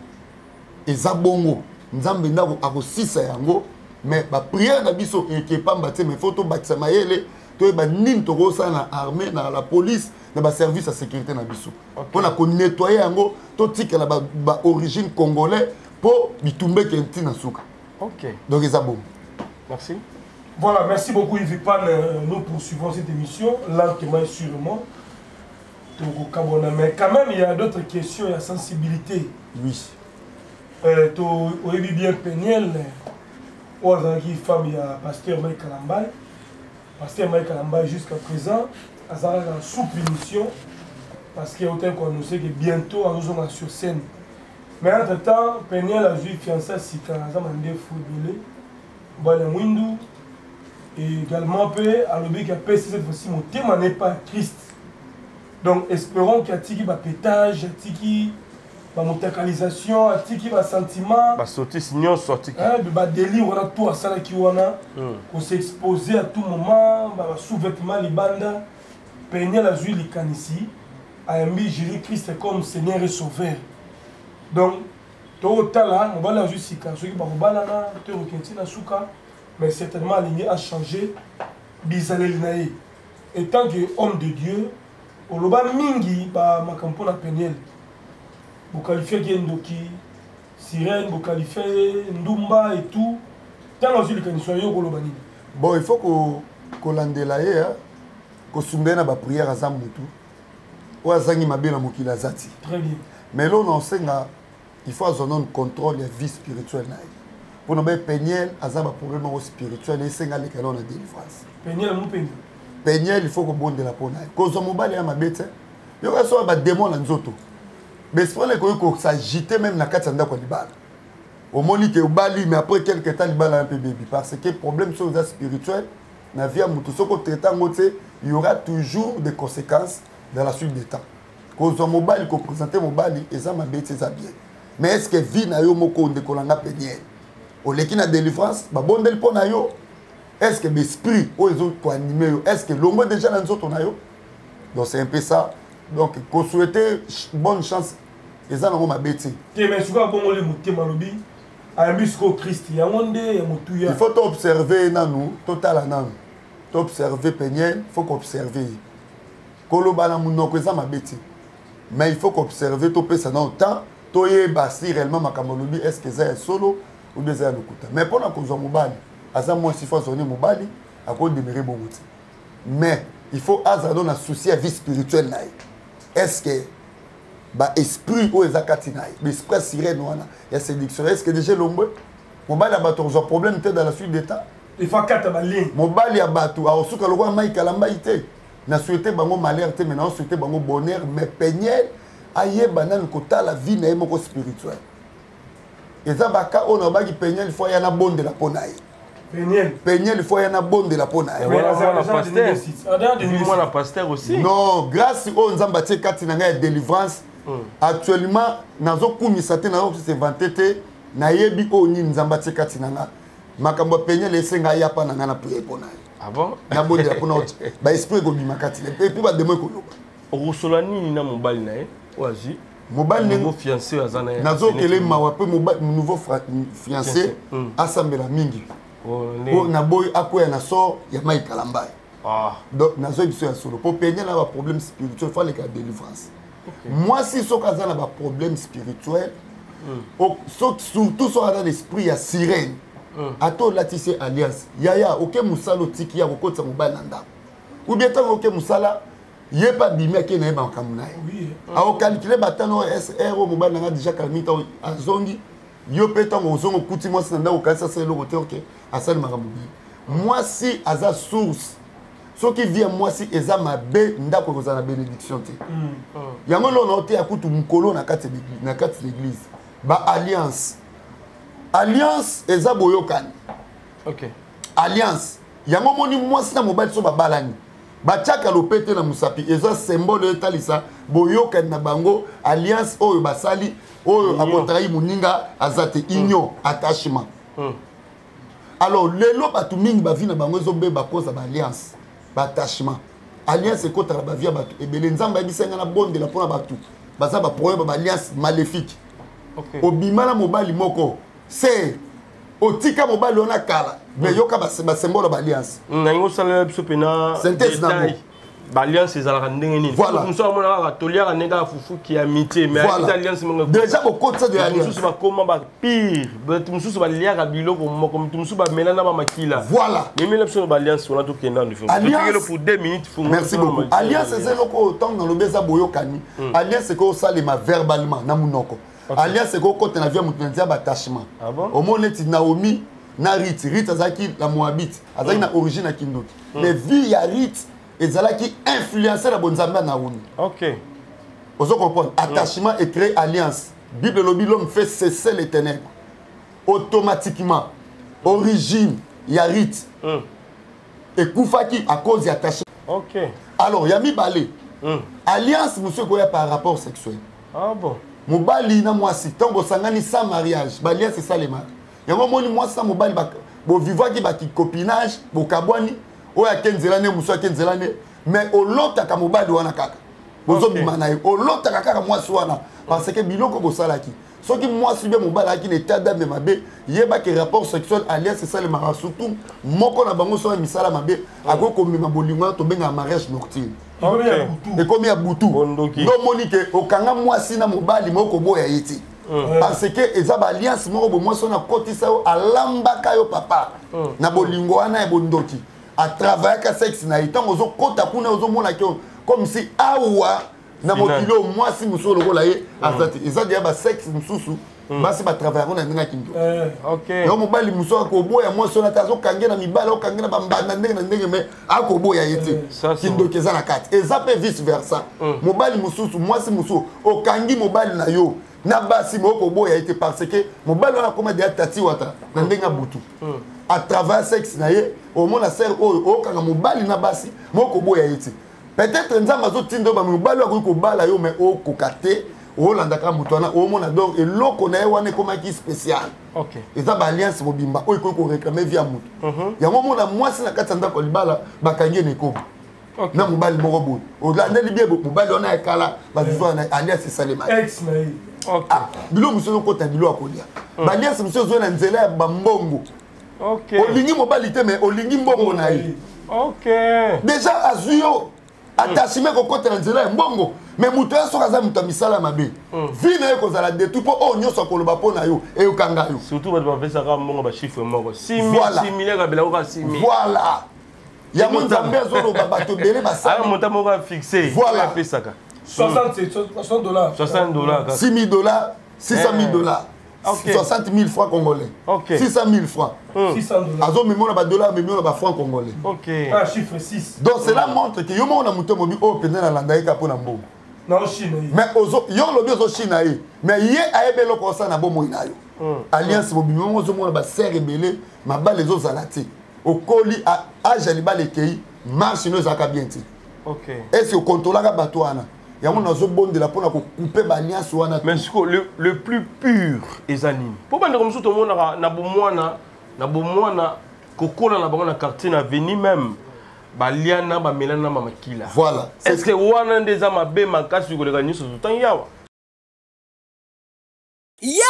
eza bongo nzambe ndako akosisa yango mais ba prière na biso ekepamba te mais photo bakisa mayele to ba nini to kosa na armée na la police na ba service de sécurité na biso pour na ko nettoyer yango to tikela ba origine congolais pour bitumbe kenti na suka. OK. Donc eza bongo. Merci. Voilà, merci beaucoup Yves Pan. Nous poursuivons cette émission lentement et sûrement. Mais quand même, il y a d'autres questions, il y a sensibilité. Oui. Tu as bien Péniel, où il y a pasteur Mike Kalambay. Pasteur Mike Kalambay, jusqu'à présent, il a une sous-punition. Parce qu'il y a autant qu'on sait que bientôt, nous sommes sur scène. Mais entre-temps, Péniel a vu fiancé si quand il a demandé footballé. Balamwindu. Et également, à l'objet qui a passé cette fois-ci, mon thème n'est pas Christ. Donc, espérons qu'il y a tiki ba pétage, tiki ba motakalisation, tiki ba sentiment. Ba sorti sinon sorti. Ba délire on a tout à ça qui on a. Qu'on s'est exposé à tout moment, ba sous-vêtements les bandes. Peigner la juile ici a mis Jésus-Christ comme Seigneur et Sauveur. Donc, tout là, on va la juste quand ceux qui ba balana, te rekenti na suka, mais certainement l'aligné a changé bizalel naï. Et tant que homme de Dieu oloba mingi ba makampo na Péniel vous qualifiez Gendoki Sirène vous qualifiez Ndumba et tout tant aussi le kanissoi yo koloba nini bon il faut ko landela ye ko sumbena ba prière à Zamutu ou azangi mabela mokila zati très bien mais là on senga il faut avoir un contrôle de vie spirituelle naï pour nous Péniel azaba problème spirituel et senga le kalon na délivrance Péniel mu Péniel Péniel, il faut que bonde la pona. Cause mon bal ya mabete. Yo ka so ba démon na nzoto. Mais c'est pas que s'agiter même na katanda ko libala. Au moni que bali mais après quelques temps libala un peu baby parce que problème sur les spirituel na vie mutu soko traitant ngote, il y aura toujours des conséquences dans la suite des temps. Cause mon bal ko présenter mon bali et ça mabete ça bien. Mais est-ce que vie na yo moko de kolanga Péniel? O leki na délivrance, ba bonde le pona yo. Est-ce que l'esprit, est-ce que l'homme déjà dans nous autres, donc c'est un peu ça. Donc, qu'on souhaite bonne chance. Et ça, on m'a bêté. Il faut observer, nous, total, nous. Observer Péniel, il faut qu'observer. Mais il faut qu'observer, tout ça dans le temps. Toye basi réellement ma kamolobi est-ce que c'est solo ou bien c'est un lokuta. Mais pendant qu'on mobile. Asa moi si faut sonner mobali à cause de mes bon outil. Mais il faut azado na souci à vie spirituelle naï. Est-ce que ba esprit o ezakati naï, l'esprit sirène wana, ya séduction. Est-ce que déjà l'ombe mobali abato zo problème dans la suite d'état. Il faut quatre balines. Mobali abato a osuka le roi Mike Kalamba ité. Na souhaité bango malheur té maintenant souhaité bango bonheur mais Péniel aye banane kota la vie naï moko spirituelle. Et ça baka on a bagi Péniel il faut y en a bonne de la ponaï. Péniel, il faut y en a bonne de la pona. La pasteur aussi. Non, grâce aux Nzambati Katinanga délivrance, actuellement, Nazo Kumisate, Nazo s'inventé, Nayebi Oni Nzambati Katinanga. Makambo Péniel et Senga Yapa Nanga prié pona. Ah bon? Na bonne de la pona. Ba esprit Gobi Makati. Et puis ba demain Koloba. Rosolani Nina Mobali Nae. Oazi. Mobile nouveau fiancé à Zanae. Nazo Kele Mawape, nouveau fiancé, Assemblée Mingi. Pour naboy akoya na sort ya Mike Kalambay. Donc nazo biso ya solo pour peigner là problème spirituel faut les cas délivrance. Moi si so kaza na problème spirituel surtout sur dans l'esprit ya sirène ato latisi alliance yaya oke musala otiki ya kokotisa mobali na ndako ou bien ntango oke musala ye pa bimi ake na ye makambo na ye aokalkule batano sr o mobali nanga déjà kalimita azongi yo mpe ntango ozongo okuti mwasi na ndako okanisa asala eloko te oke asali makambo bie mwasi aza source soki vie mwasi eza mabe ndako ekozala na bénédiction te yango lona ote ya kutu mokolo na kati l'église baalliance alliance eza boyokani alliance yango moni mwasi na mobali so babalani batiaka lopete na musapi eza symbole etalisa boyokani na bango alliance oyo basali oyo akotrahi moninga aza te union attachement alors lelo bato mingi bavi na bango ezobeba koza baalliance battachement alliance ekotaka bavi ya bato ebele nzambe ayebisanga na bondela mpona bato baza baproblème baalliance maléfique obima na mobali moko se otika mobali wana kala mais yoka basymbole baalliance nango osala biso pena détail baalliance ezalaka ndenge nini mosusu amonaka toliaka ndenge ya fufuki ya amitié mais alliance déjà bokotisa de alliance mosusu bakoma bapire bato mosusu baliaka biloko moko moto mosusu bamela na bamakila voilà memela biso na baalliance wana tokenda ndefikelo pour 2 minutes merci beaucoup alliance eza eloko ntango nalobi eza boyokani alliance ekosalema verbalement na monoko alliance ekokota na vie moto na nzia batachement omoni neti Naomi na Rit azalaki la Moabite azalaki na origine ya kindoki mais vie ya Rit ezalaki influencé na bonzambe ya Naomi ozo comprendre attachement et créer alliance Bible lobi l'homme fait cesser les ténèbres automatiquement origine ya Rit ekufaki à cause ya attachement alors ya mibale alliance monsieur koya par rapport sexuel mobali na mwasi ntango bosangani sans mariage baliance esalema yango moni mwasi na mobali bovivwaki bakicopinage bokabwani oyo ake nzela ne mosu ake nzela ne mais olotaka mobali wana kaka bozobima na ye olotaka kaka mwasi wana parce que biloko bosalaki soki mwasi be mobali ayaki na état d'âme mabe yebaki rapport sexuel alliance esalemaka surtout moko na bango soki misala mabe akoki komema bolingo wana tobengaka mariage nocturne ekomi ya butu nomoni ke okanga mwasi na mobali moko boya ye te parce que eza baalliance moko bo mwasi wana akotisa yo alambaka yo papa na bolingo wana ya bondoki atravaillaka sexe na ye ntango ozokota kuna ozomonaki comme si awa na mokili oyo mwasi mosusu lokola ye aza te eza deya basexe mosusu basi batravaillango na ndenge ya kindoki yango mobali mosusu akoboya mwasi wana te azokange na mibali akokange na bambanda ndenge na ndenge me akoboya ye te kindoki eza na kati eza mpe vice versa mobali mosusu mwasi mosusu okangi mobali na yo na basi me okoboya ye te parce que mobali wana akoma deya tati wata na ndenge ya butu atravaille sexe na ye omona sere oyo okanga mobali na basi me okoboya ye te peut-être nzambe azotinda yo bamobali akoki kobala yo me okoka te olandaka moto wana omona donc eloko na ye wana ekomaki spécial eza baalliance mobimba oyo ekoki koréclame vi ya moto yango omona mwasi na kati ya ndako ya libala bakangi ye na ekobo na mobali moko boye olandeli bie mobali wana ekala baviva na alliance esalemaki biloko mosusu okota biloko akolia baalliance mosusu ozoya na nzela ya bambongo olingi mobali te me olingi mbongo na ye déjà azwi yo attachement kokotela nzela ya mbongo mais moto ya soki aza moto ya misala mabe vi na ye kozala detu mpo oyo nyonso akoloba mpo na yo eyokanga yo surtout bato bapesaka mbongo bachiffre moko 6 000 biloko 6 000 voilà yango nzambe azoloba bato ebele basala monta moko afixe voilà apesaka 60 dollars 60 dollars 6 000 dollars 600 000 dollars 60 000 francs congolais 600 000 francs 600 dollars azomemona badollars amemona bafrancs congolais chiffre 6 donc cela montre que yo moko na moto mobi oyo mpenza nalanda ye ka mpo na mbongo mais yo lobi ozochina ye mais ye ayeba eloko osala na bomoi na yo alliance mobimi moko ozomona basere ebele mabala ezozala te okoli age ya libala ekei marche no ezalaka bien te ese okontrolaka bato wana yango nazobondela mpona kokupe baalliance wana mais siko le plus pur eza nini mpo bandeko mosusu tomonaka na bomwana kokola na bango na quartier na veni même baliana bamelana na mamakila voilà est ce que wana nde eza mabe makasi koleka nyonso totangi yawa ya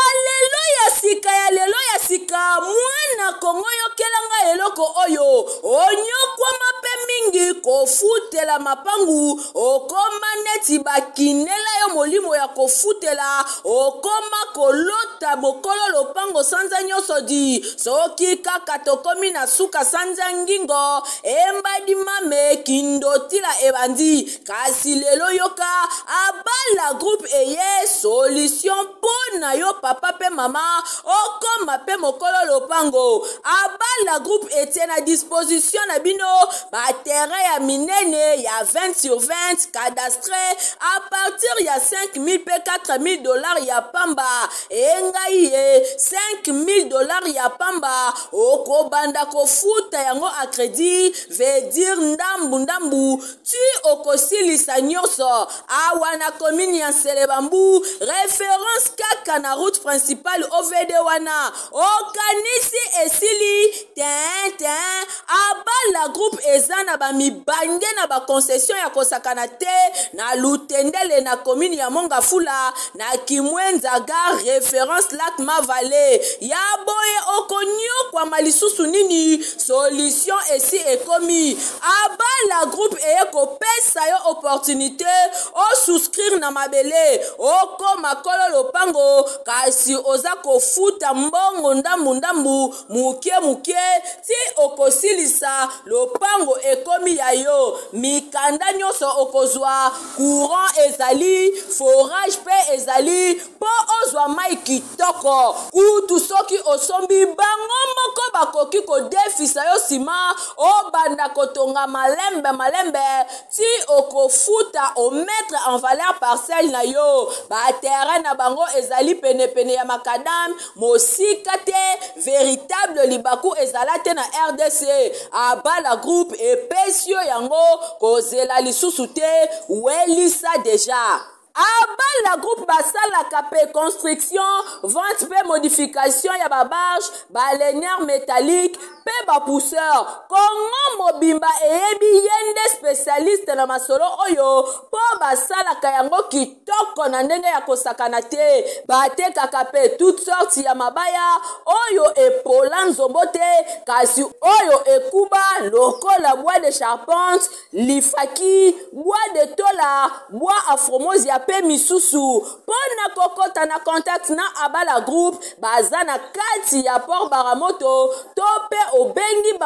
lelo ya sika mwana kongo yokelanga eloko oyo onyokwama pe mingi kofutela mapangu okoma neti bakinela yo molimo ya kofutela okoma kolota bokolo lopango sanza nyonso di soki kaka tokomi na suka sanza ngingo embadi mame kindotila ebandi kasi lelo yoka abala groupe eye solution pona yo papa pe mama okoma pe mokolo lopango abala groupe etie na disposition na bino baterrain ya minene ya 20 sur 20 cadastre à partir ya 5000 pe 4000 dollars ya pamba engai ye 5000 dollars ya pamba okobanda kofuta yango a crédit veut dire ndambu tu okosilisa nyonso awa na commune ya Selebambu référence kaka na route principale OVD wana okanisi esili ten abala groupe ezana ba mibange na ba concession ya kosakana te na Lutendele na commune ya Mongafula na Kimwenza gare référence lac Mavale ya boye okonyo kwa malisusu nini solution esi ekomi abala groupe eko pesa yo opportunité o souscrire na mabele oko makolo lopango kasi oza kofuta mbongo ndambu mukie ti okosilisa lopango ekomi ya yo mikanda nyonso okozwa courant ezali forage pe ezali po ozwa mai kitoko kutu soki osombi bango moko bakoki kodefisa yo sima obanda kotonga malembe ti okofuta o mettre en valeur parcelle na yo ba terrain na bango ezali pene ya makadam mosika te véritable libaku ezala te na RDC abala groupe epesio yango kozela lisusu te welisa deja abala groupe basalaka pe construction vente pe modification ya babarge baleinière métallique pe bapousseur kongo mobimba eyebi yende spécialiste na masolo oyo po basalaka yango kitoko na ndenge ya kosakana te batekaka pe toute sorte ya mabaya oyo epola nzombo te kasi oyo ekuba lokola bois de charpente lifaki bois de tola bois afromose ya pe misusu pona kokota na contact na abala groupe baza na kati ya port baramoto to pe obengi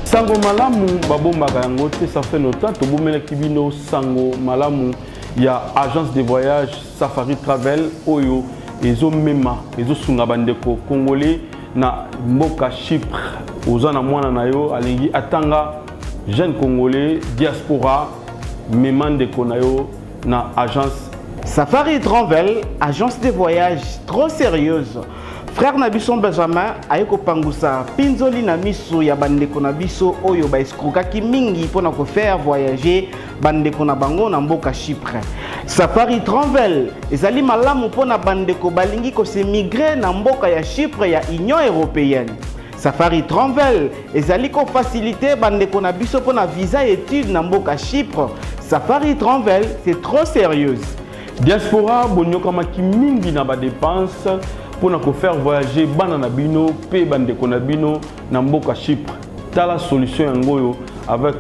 sango malamu babombaka yango te ça fait longtemps tobomelaki bino sango malamu ya agence de voyage Safari Travel oyo ezomema ezosunga bandeko congolais na mboka Chypre oza na mwana na yo alingi atanga jeune congolais diaspora mema ndeko na yo na agence Safari Travel, agence de voyage trop sérieuse. Frère Nabisson Benjamin ayeko pangusa pinzoli na miso ya bandeko na biso oyo ba eskrokaki mingi pona ko faire voyager bandeko na bango na mboka Chypre. Safari Travel ezali malamu pona bandeko balingi ko se migrer na mboka ya Chypre ya Union européenne. Safari Travel ezali ko faciliter bandeko na biso pona visa étude na mboka Chypre. Safari Travel c'est trop sérieuse. Diaspora bonyokamaki mingi na ba dépense pour nous faire voyager bana na bino pe bandeko na bino na mboka Chypre. Tala solution yangoyo avec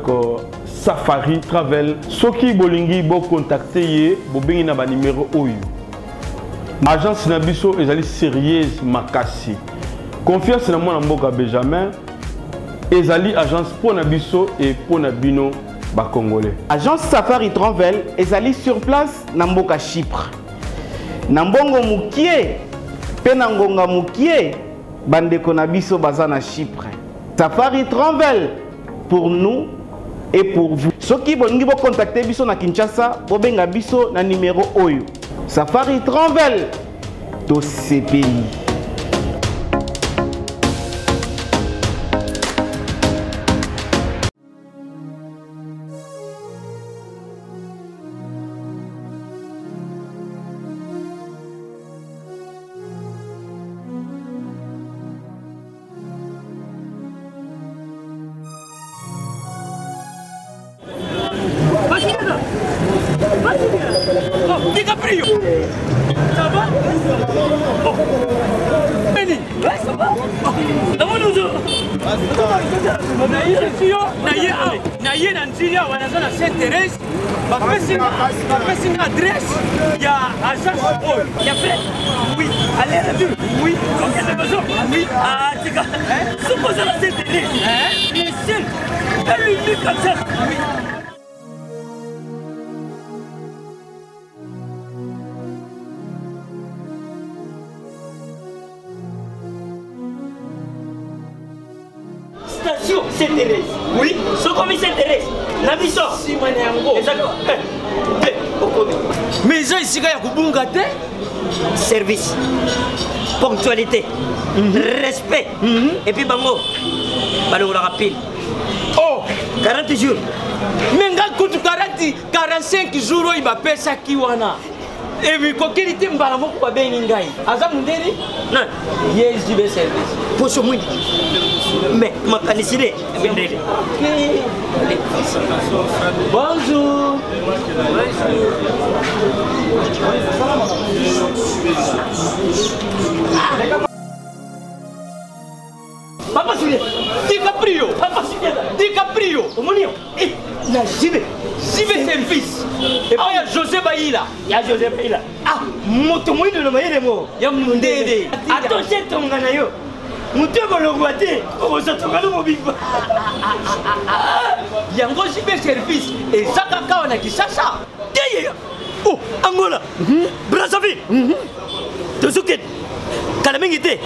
Safari Travel. Soki bolingi bo contacter ye bo bengi na ba numéro oyo. Agence na biso ezali sérieuse makasi. Confiance na moi na mboka Benjamin ezali agence pour na biso et pour na bino ba congolais. Agence Safari Travel ezali sur place na mboka Chypre. Na mbongo mukie penangonga mukie bandeko na biso baza na Chypre. Safari Travel pour nous et pour vous. Soki bolingi bo contacter biso na Kinshasa bo benga biso na numéro oyo. Safari Travel to CPI. Pick up DiCaprio. Ça va? Ouais, ça va? naye na nzilia wanaza na Saint-Thérèse bapesi nga adresse ya agence oil ya fait oui allez la ville oui ok c'est besoin oui ah tika suppose la Saint-Thérèse bien sûr elle lui dit comme ça oui. Station Saint-Thérèse. Oui. Ce commis Saint-Thérèse. La mission. Si moi n'ai exactement. Mais ça ici il y a kubunga te. Service. Ponctualité. Respect. Et puis bango. Balo la rapide. Oh, 40 jours. Mais ngal kutu 45 jours il va payer ça qui wana. Et puis kokeli te mbala moko ba bengi ngai. Aza mundeni? Non. Yes, du service. Poso mwindi. Mais ma canicile bonjour. Papa Julien, DiCaprio, Papa Julien, DiCaprio, Omonio, la JB service. Et puis il y a José Baïla. Il y a José Baïla. Ah, moto moi de le maïle mo. Il y a Mundede. Attention ton ganayo. Moutego le guaté, on va s'attendre au bimba. Yango jibe service et Zakaka on a qui chacha. Oh, Angola, Brazzaville, Tozuket, Kalamengite,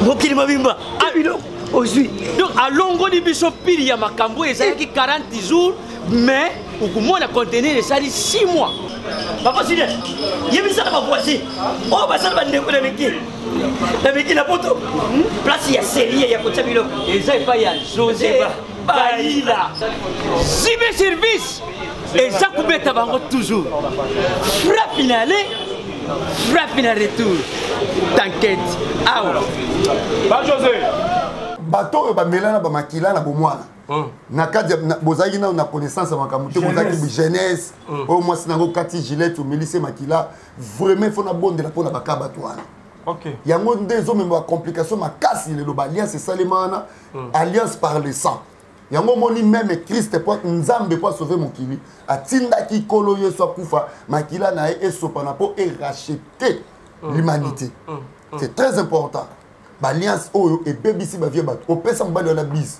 Mokili Mabimba. Ah, une aujourd'hui. Donc à longo de Bishopil, il y a Makambo et ça qui 40 jours, mais au moins la contenir ça dit 6 mois. Papa Sylvain, il y a mis ça dans ma voiture. Oh, bah ça va me décoller. La la photo. Place il y a série, il y a côté Bilo. Et ça il pas y a José Baïla. Cyber service. Et ça coupé tabango toujours. Frappe finale. Frappe finale retour. T'inquiète. Ah ouais. Pas José. Bateau ba melana ba makila na bomwana. Na kadi bozaki na connaissance ya makambo te bozaki jeunesse au moins sinango kati Gillette ou Mélisse makila vraiment faut na bonde la pona bakaba toana. OK. Yango ndezo memba complication makasi le loba alliance salemana alliance par le sang. Yango moni même Christ pour nzambe pour sauver mon kili atinda ki kolo yeso kufa makila na e sopana pour racheter l'humanité. C'est très important. Alliance oyo et BBC ba vie bat opesa mbali la bise.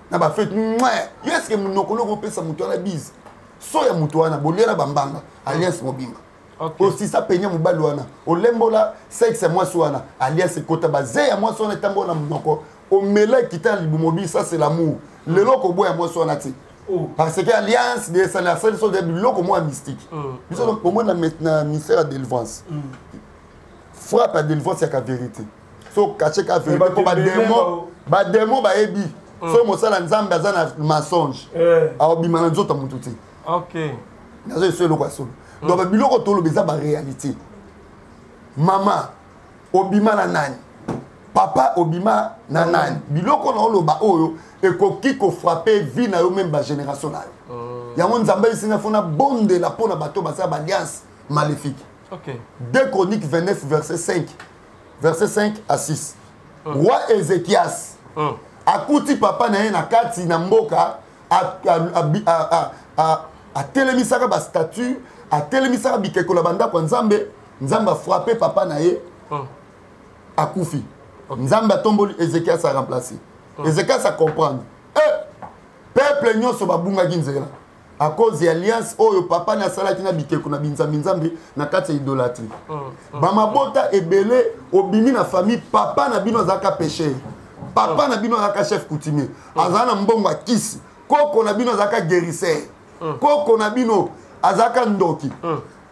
Na ba fait est-ce que monokolo opesa mutu la bise. So ya mutu wana bolela bambanga alliance mobimba. Aussi ça penya mobali wana olembola sexe moi wana alliance kota bazé ya moi wana tambola monoko o mela kita libumobi ça c'est l'amour. Le loko boya moi wana ti. Parce que alliance des salariés sont des loko moi mystique. Ils sont au moins na ministère de délivrance. Frappe à délivrance c'est la vérité. So caché ka vérité ko ba démon ba ebi so mosala nzambe azana mensonge obima na nzota mutu te. OK. Nazo c'est le kwasolo. Donc biloko tolo beza ba réalité. Maman obima na nani? Papa obima na nani? Biloko na oloba oyo ekoki ko frapper vie na yo même ba génération na yo. Yango nzambe isinga fona bonde la pona bato basa ba alliance maléfique. OK. 2 Chroniques 29 verset 5. Verset 5 à 6. Roi Ézéchias akuti papa na ye na kati na mboka a telemisaka ba statue a telemisaka bikeko la banda kwa nzambe a frappé papa na ye akufi. Nzambe a tomboli Ézéchias a remplacé. Ézéchias a comprendre. Peuple nyonso babunga ginzela. À cause de l'alliance oyo papa na salaki na bikeko na binzambe na kati ya idolâtrie. Mama bota ebele obimi na famille papa na bino azaka péché. Papa na bino azaka chef coutumier. Azana mbongo akisi. Koko na bino azaka guérisseur. Koko na bino azaka ndoki.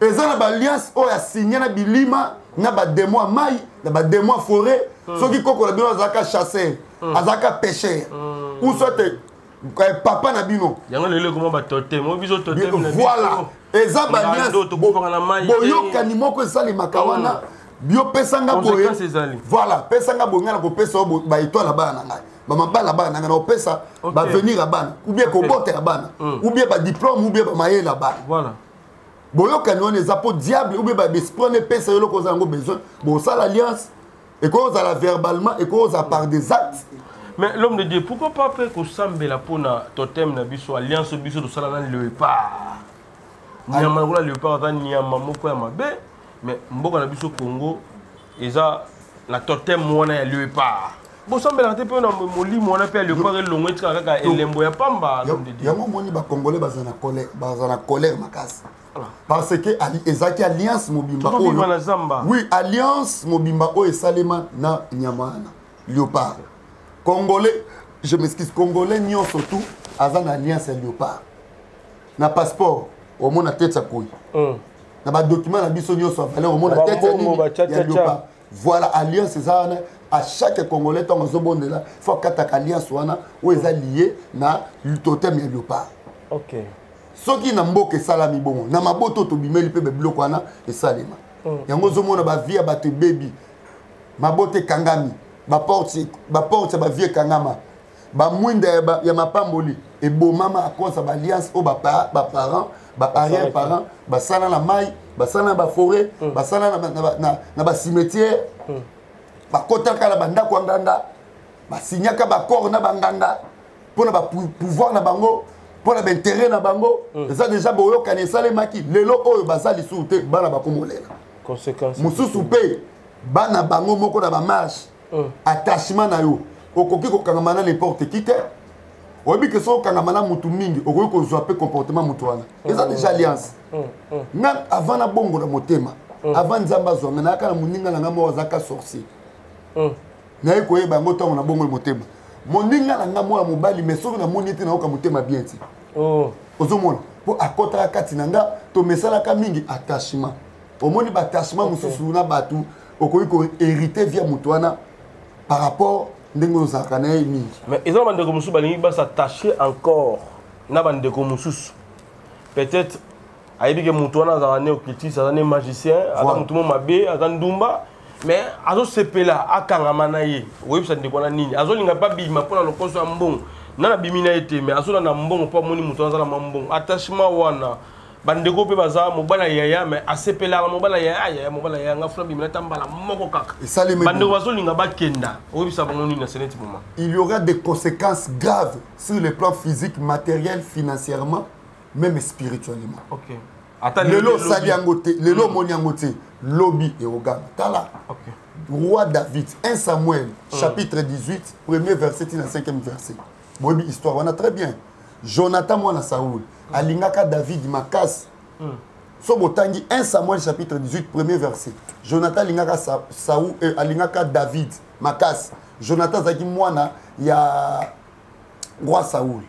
Ezana ba alliance oyo signé na bilima na ba démon mai na ba démon forêt. Soki koko na bino azaka chasseur. Azaka pêcheur. Ou soit papa na bino yango lele comment ba totem mo biso totem voilà eza ba alliance boyoka ni moko esali makawana bio pesanga boye voilà pesanga bonga na ko pesa ba étoile ba na ngai ba mabala ba na ngai na pesa ba venir à bana ou bien ko bote à bana ou bien ba diplôme ou bien ba maye la bana voilà boyoka ni on eza po diable ou bien ba esprit ne pesa yo ko zango besoin bon ça l'alliance et cause à la verbalement et cause à par des actes. Mais l'homme de Dieu, pourquoi pas après qu'on semble la peau na totem na biso alliance biso de ça là le pas. Nyama ngula le pas dans nyama moko ya mabe mais mboka na biso Congo eza la totem mona ya le pas. Bo semble la te pe na moli mona pe le pas longo etika kaka elembo ya pamba l'homme de Dieu. Yango moni ba congolais bazana colère makasi. Parce que ezaki alliance mobimba oyo. Oui, alliance mobimba oyo esalema na nyamana léopard. Congolais, je m'excuse, Congolais nyon surtout azana alliance ya léopard. Na passeport au monde na tête sa couille. Na ba document na biso nyon so valeur au monde na tête ya léopard. Voilà alliance ezana à chaque Congolais tant ozobonde là, faut kataka alliance wana o eza lié na totem ya léopard. OK. Soki na mboka esalami bongo na maboto tobimeli mpe biloko wana esalema yango ozomona bavie ya bato bebi maboto ekangami baporte ya bavie ekangama bamwinda ya mapamboli ebomama akosa baalliance oyo baparent baarrière parent basala na mai basala na baforêt basala na basimetière bakotaka na bandako ya nganga basinyaka bacor na banganga mpo na bapouvoir na bango pour l'intérêt na bango ça déjà boyo kan esalemaki lelo oyo bazali sous te bana bakomolela conséquence mususu pe bana bango moko na ba marche attachement na yo okoki ko kangama n'importe qui te obi que so kangama na mutu mingi okoki ko zwa pe comportement mutu wana ça déjà alliance même avant na bongo na motema avant nzamba zo na kana muninga na ngamo wazaka sorcier na iko yeba ngoto na bongo motema moninga na ngamo ya mobali mais soki na moni te na oka motema bien ti ozomona po akota kati nanga to mesala ka mingi attachement omoni ba attachement mususu na batu okoki ko hériter via mutwana par rapport ndenge ozaka na mingi mais ils bande ko mususu balingi ba s'attacher encore na bande ko mususu peut-être ayebi ke mutwana za ne occultiste za ne magicien ata mutumo mabe ata ndumba mais azo sepela akangama na ye oyebisa ndeko na nini azolinga pa bima pona lokoso ya mbongo nana bimina ete mais azola na mbongo pa moni mutu azala mbongo attachement wana bandeko pe baza mobala yaya mais asepela mobala yaya mobala yaya ngafuna bimina tambala moko kaka bandeko bazolinga bakenda oyebisa bango nini na seneti moment il y aura des conséquences graves sur le plan physique matériel financièrement même spirituellement. OK. Lelo Saliangote, Lelo Moniangote, Lobby et Ogama. Tala. Roi David, 1 Samuel, chapitre 18, premier verset, 5e verset. Bon, histoire, on a très bien. Jonathan, moi, Saoul, Alingaka David, Makas. Sobotangi, 1 Samuel, chapitre 18, premier verset. Jonathan, Alingaka Saoul, Alingaka David, Makas. Jonathan, Zaki, Moana, il y a Roi Saoul.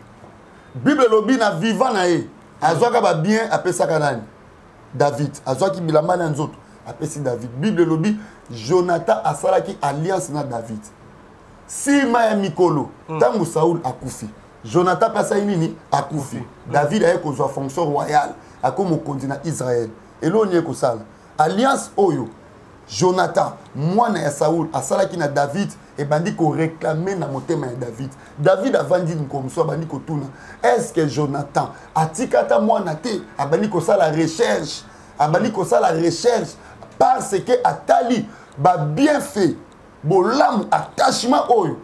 Bible Lobby, na vivant, na e. Azwaka ba bien apesa kanani David azwaki bilamba na nzoto apesi David Bible lobi Jonathan asalaki alliance na David sima ya mikolo tangu Saul akufi Jonathan pasa nini akufi David aye kozwa fonction royale akomo mokonzi na Israël elo nie kosala alliance oyo Jonathan mwana ya Saul asalaki na David et bandi ko réclamer na motema ya David. David avandi nkomso bandi ko tuna. Est-ce que Jonathan atikata mwana te abandi ko sala recherche, abandi ko sala recherche parce que atali ba bien fait bolam attachement oyo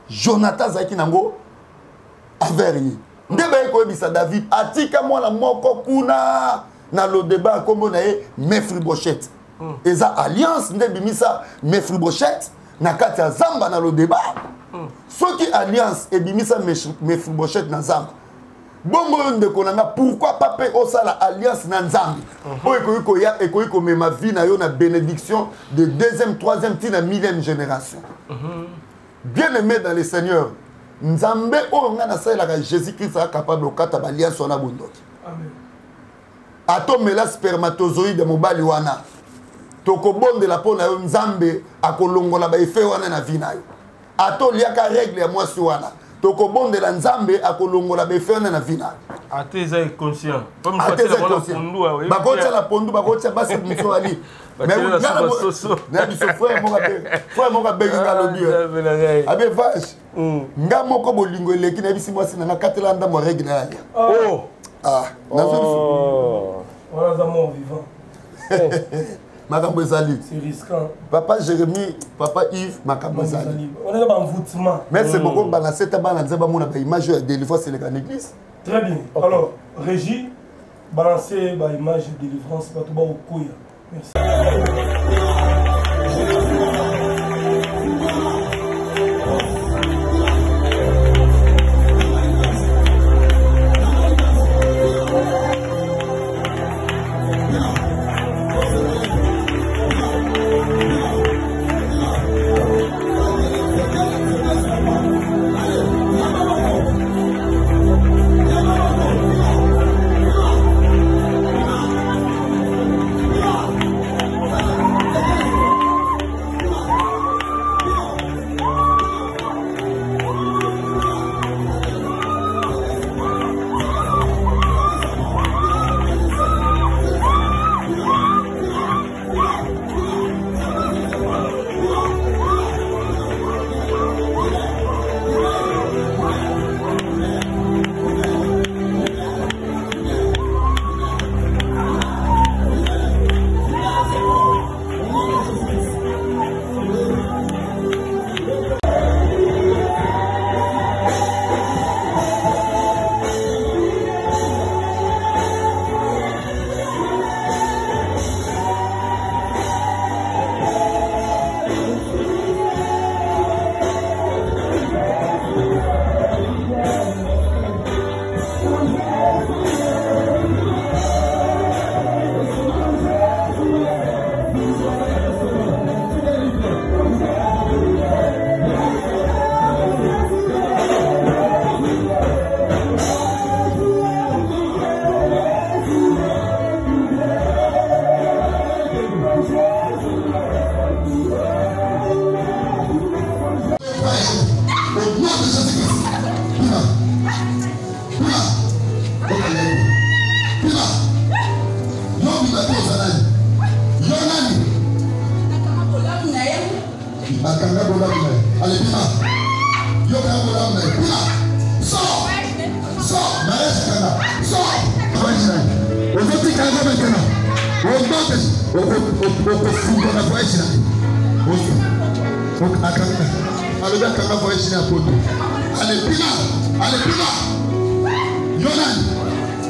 Jonathan zaki nango averni. Ndebe ko ebisa David atika mwana moko kuna na lo débat kombo na ye Mephibosheth. Eza alliance ndebimisa Mephibosheth na kati ya zamba na lo débat soki alliance ebimisa Mephibosheth na zamba bongo ndeko nanga pourquoi pas pe osala alliance na nzambe oyo ekoki komema vie na yo na bénédiction de deuxième troisième tina millième génération bien aimé dans le Seigneur nzambe oyo nga nasalelaka Jésus Christ a capable okata baliance wana bondoki atomela spermatozoïde mobali wana tokobondela mpo na yo nzambe akolongola baefe wana na vi na yo atoliaka règle ya mwasi wana tokobondela nzambe akolongola baefe wana na vi na yo ateza inconscient bakotia na pondu bakotia basi moso ali na biso frère moko abengi nga lobi abe vache nga moko bolingo eleki na bisi mwasi na nga katela ndambo règle na yalia On a un mort vivant. Makambo ezali. C'est risquant. Papa Jérémy, Papa Yves, Makambo ezali. On est dans l'envoûtement. Merci beaucoup. Balancé tabac dans une image de délivrance c'est l'église. Très bien. Okay. Alors, Régie, balancer l'image de délivrance, pas tout bas au couille. Merci.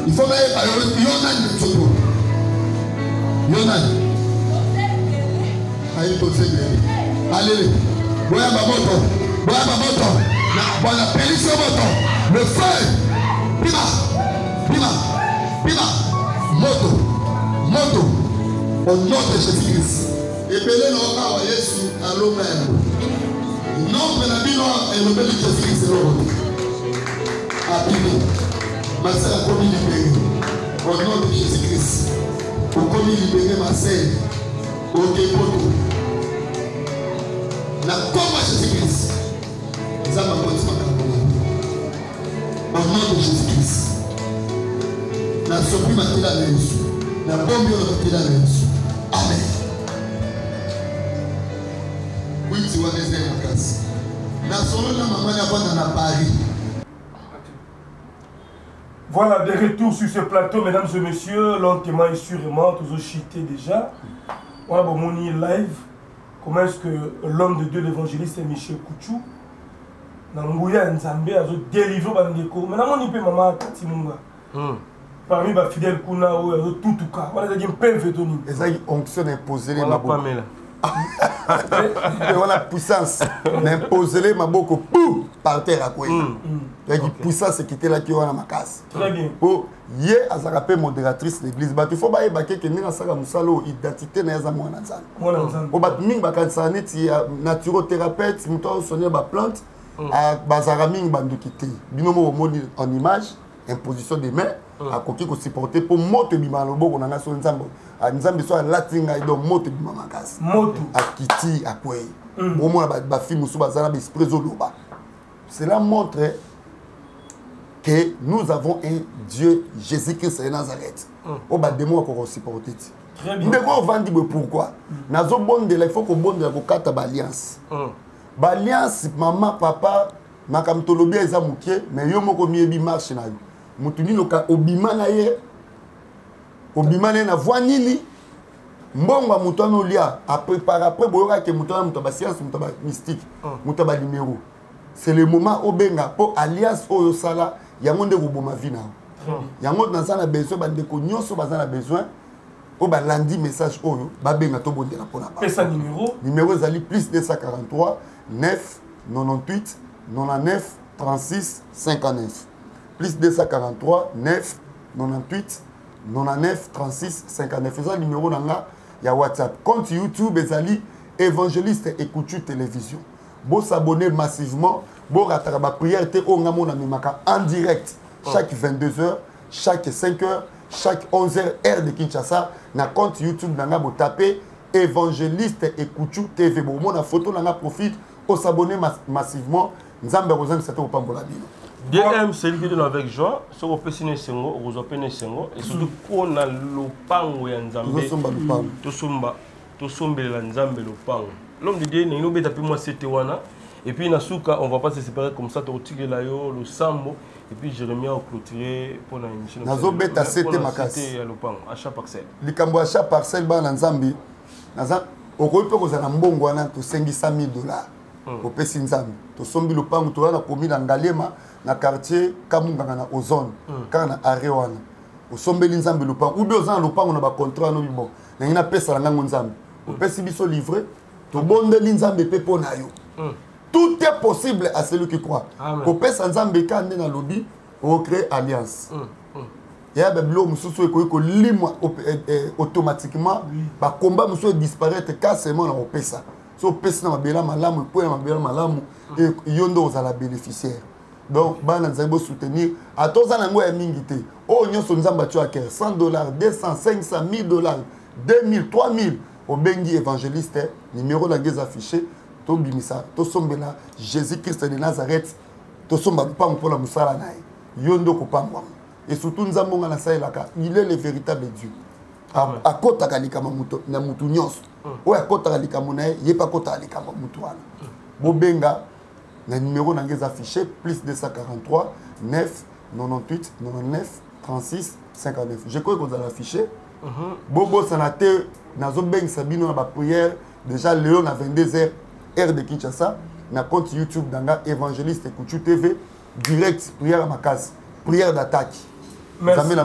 Il faut mettre Yonan. Allez, voilà ma moto. Voilà, pélition moto. Le feu. Bima. Moto. Au nom de Jésus-Christ. Et belé l'ora wa Yesu à l'homme. Non, mais la Bible est le bel Jésus-Christ. Abîmé. Ma sœur a commis libéré. Au nom de Jésus-Christ. Pour commis libérer ma sœur. Au dépoto. La combat Jésus-Christ. Nous avons un au nom de Jésus-Christ. La surprise m'a dit la même chose. La bombe m'a dit la même chose. Amen. Oui, tu vois les éléments. La solo de maman n'a pas dans Paris. Voilà, des retours sur ce plateau, mesdames et messieurs. Lentement et sûrement, tous chité déjà. On a mon live. Comment est-ce que l'homme de Dieu, l'évangéliste Michel Kouchou, Nangouya Nzambé a délivré Bandeko. Maintenant, on y peut maman Katimunga. Parmi les fidèles Kuna, ou tout cas. On a dit un peu vétoni. Et ça, il onction imposé les maboko. On a puissance. Imposer les maboko par terre à quoi. Il y a une puissance qui était là qui est dans ma casse. Très bien. Pour hier, à Zarapé, modératrice de l'église, il faut pas évacuer que nous avons une identité dans les mois. Au bat ming bakansanet, il y a naturothérapeute, nous avons sonné ma plante, à Bazaraming bandukité. Binomo en image, imposition des mains, à coquille qu'on supporter pour moto bimalobo qu'on a sur Nzambo. À Nzambi soit latinga et donc moto bimamakas. Moto. À Kiti, à Koué. Au moins, la fille Moussou Bazara Bisprezo Loba. Cela montre que nous avons un Dieu, Jésus-Christ de Nazareth. Au bas de moi qu'on supporte. Très bien. On va dire pourquoi. Nazo bon de la, il faut qu'on bonne de l'avocat à l'alliance. L'alliance, maman, papa, makam tolobi ezamouké, mais yo moko miebi marche na yo. Mutuni loka obima na ye. obimane na voix nini mbongo muto no lia après par après boyoka ke muto ba science muto ba mystique muto ba numéro c'est le moment obenga po alias oyo sala yango nde koboma vie na yango na besoin bande ko nyonso bazana besoin o ba landi message oyo ba benga to bondela pona ba pesa numéro ezali plus 243 9 98 99 36 59 plus 243 9 98 99 36 59 c'est ça numéro nanga ya WhatsApp compte YouTube ezali évangéliste écoute télévision bo s'abonner massivement bo rataka ba prière te o ngamo na mimaka en direct chaque 22h chaque 5h chaque 11h heure de Kinshasa na compte YouTube nanga bo taper évangéliste écoute TV bo mona photo nanga profite o s'abonner massivement nzambe rozang sato pambola bino DM c'est lui qui donne avec joie ce qu'on peut signer sengo ozopener sengo et surtout qu'on a lopango ya nzambe to somba la nzambe lopango l'homme de Dieu n'est pas tapé moi c'était wana et puis nasuka on va pas se séparer comme ça to tirer la yo le sambo et puis Jérémie a clôturé pour la émission nazo beta c'était makasi ya lopango achat parcelle likambo achat parcelle ba na nzambe naza okope ko za na mbongo wana to $500,000 opesi nzambe to sombi lopango to wana komi na ngalema na quartier Kamunganga na Ozone kana arewana osombeli nzambe lopango ou bien ozana lopango na ba contrat no bibo na ngina pesa la ngango nzambe opesi biso livrer to bondeli nzambe pe pona yo tout est possible à celui qui croit opesa nzambe kande na lobby o créer alliance ya bablo mususu ko limwa automatiquement ba combat mususu disparaître carrément na opesa so pesa na mabela malamu po na mabela malamu et yondo ozala bénéficiaire. Donc, ban nzambe soutenir à tous en ango ya mingité. Oh nyonso nzamba tu akere $100, 200, 500, $1000, 2000, 3000 au bengi évangéliste numéro la guise affiché to bimisa to sombela Jésus-Christ de Nazareth to somba pas pour la musala nae yondo ko pamwa et surtout nzambo ngana saelaka il est le véritable Dieu à kota kalika mamuto na mutu nyonso o ya kota kalika munae yepa kota kalika mamutu wana bobenga le numéro n'est affiché plus 243 9 98 99 36 59. Je crois que vous allez afficher. Bobo Sanate, Nazo Beng Sabino na ba prière déjà Léon à 22h heure de Kinshasa na compte YouTube danga évangéliste Écoute TV direct prière à ma case prière d'attaque. Merci.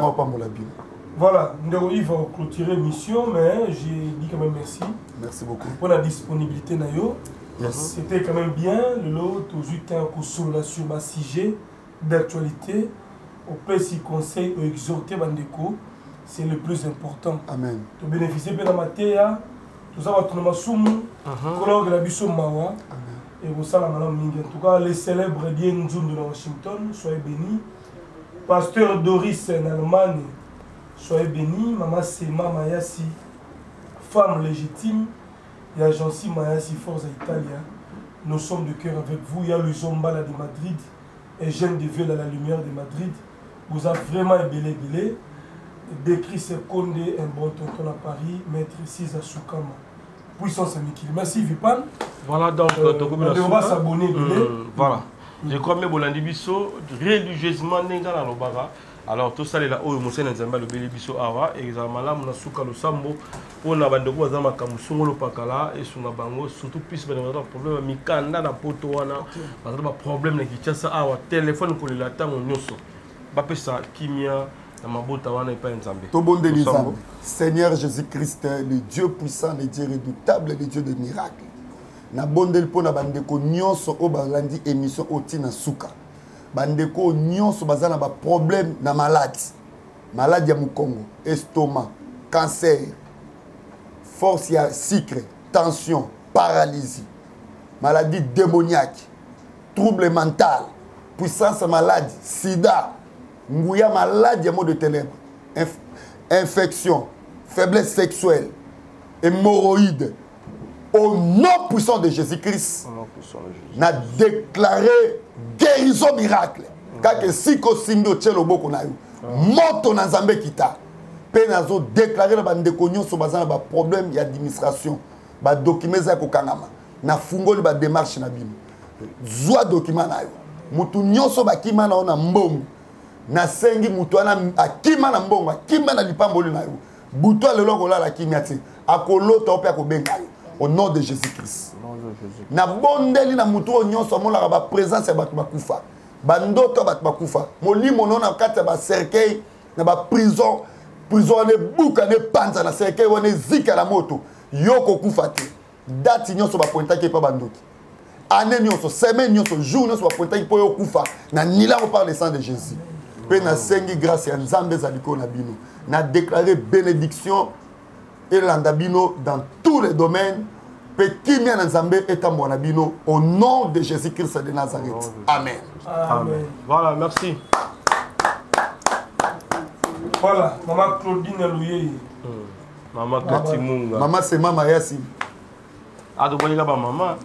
Voilà, nous il va clôturer mission mais j'ai dit quand même merci. Merci beaucoup pour la disponibilité nayo. Yes. C'était quand même bien, le lot, toujours un sur ma sujet d'actualité, au petit conseil, au exhorter Bandeko, c'est le plus important. Amen. Tu bénéficies de la matière, tu as votre nom soumou, color de la biso mawa, et vous savez la mingi. En tout cas, les célèbres bien Nzundu de Washington, soyez bénis. Pasteur Doris en Allemagne, soyez bénis. Maman Sema Mayasi, femme légitime. Il y a Jancy Mayasi Forza Italia. Nous sommes de cœur avec vous. Il y a le Zombala de Madrid et Jeanne de Ville à la lumière de Madrid. Vous avez vraiment ébélé. Décrit Condé, un bon tonton à Paris, maître Cisa Soukama. Puissance Amikil. Merci Vipan. Voilà donc, on va s'abonner. Voilà. Je crois que Bolandi Bisso, religieusement, Nenga Lobara. Alors tout ça, là, où Moussé Nzamba le Bélibiso Awa, et Zamala, Mounasuka, le Sambo, pour Nabandego, Azama Kamusungo, le Pakala, et Sungabango, surtout plus de problème, Mikanda, la Potoana, parce que le problème, c'est que ça Awa, téléphone, pour les latins, on y a ça, Kimia, Namabotawana, et pas Nzambe. Tobonde Nzambe, Seigneur Jésus-Christ, le Dieu puissant, le Dieu redoutable, le Dieu des miracles. Nabondel pour Nabandeko, Nyonso, Obalandi, émission, Otina Souka. Bandeko nyonso bazana ba problème na maladie ya mukongo estomac cancer force ya sucre tension paralysie maladie démoniaque trouble mental puissance maladie sida nguya maladie ya mot de ténèbres infection faiblesse sexuelle hémorroïde au nom puissant de Jésus-Christ n'a déclaré guérison miracle. Car si Kosimbi au Tchelo Boko na yo, moto na Nzambe kita. Pe nazo déclaré la bande konyo so bazana ba problème d'administration, ba document za ko kangama. Na fungoli ba démarche na bino. Zwa document na yo. Mutu nyonso ba kima na ona mbongo. na sengi mutu wana akima na mbongo akima na lipamboli na yo butu lelo kolala kimia te akolota ope akobenga yo au nom de Jésus-Christ na bondeli na mutu nyonso amonaka ba présence ya bato bakufa bandoto bato bakufa molimo nona kati ya ba cercueil na ba prison ne buka ne panza na cercueil wana zika la moto yoko kufa te date nyonso ba pointaki pa bandoki année nyonso semaine nyonso jour nyonso ba pointaki po yo kufa na nila par le sang de Jésus pe na sengi grâce ya Nzambe zaliko na bino na déclarer bénédiction et landabino dans tous les domaines petit mien Nzambe etambo na bino au nom de Jésus-Christ de Nazareth. Amen. Amen. Voilà, merci. Voilà, maman Claudine Louye. Maman Kati Munga. Maman c'est Mama Yassi. Ah, donc, maman.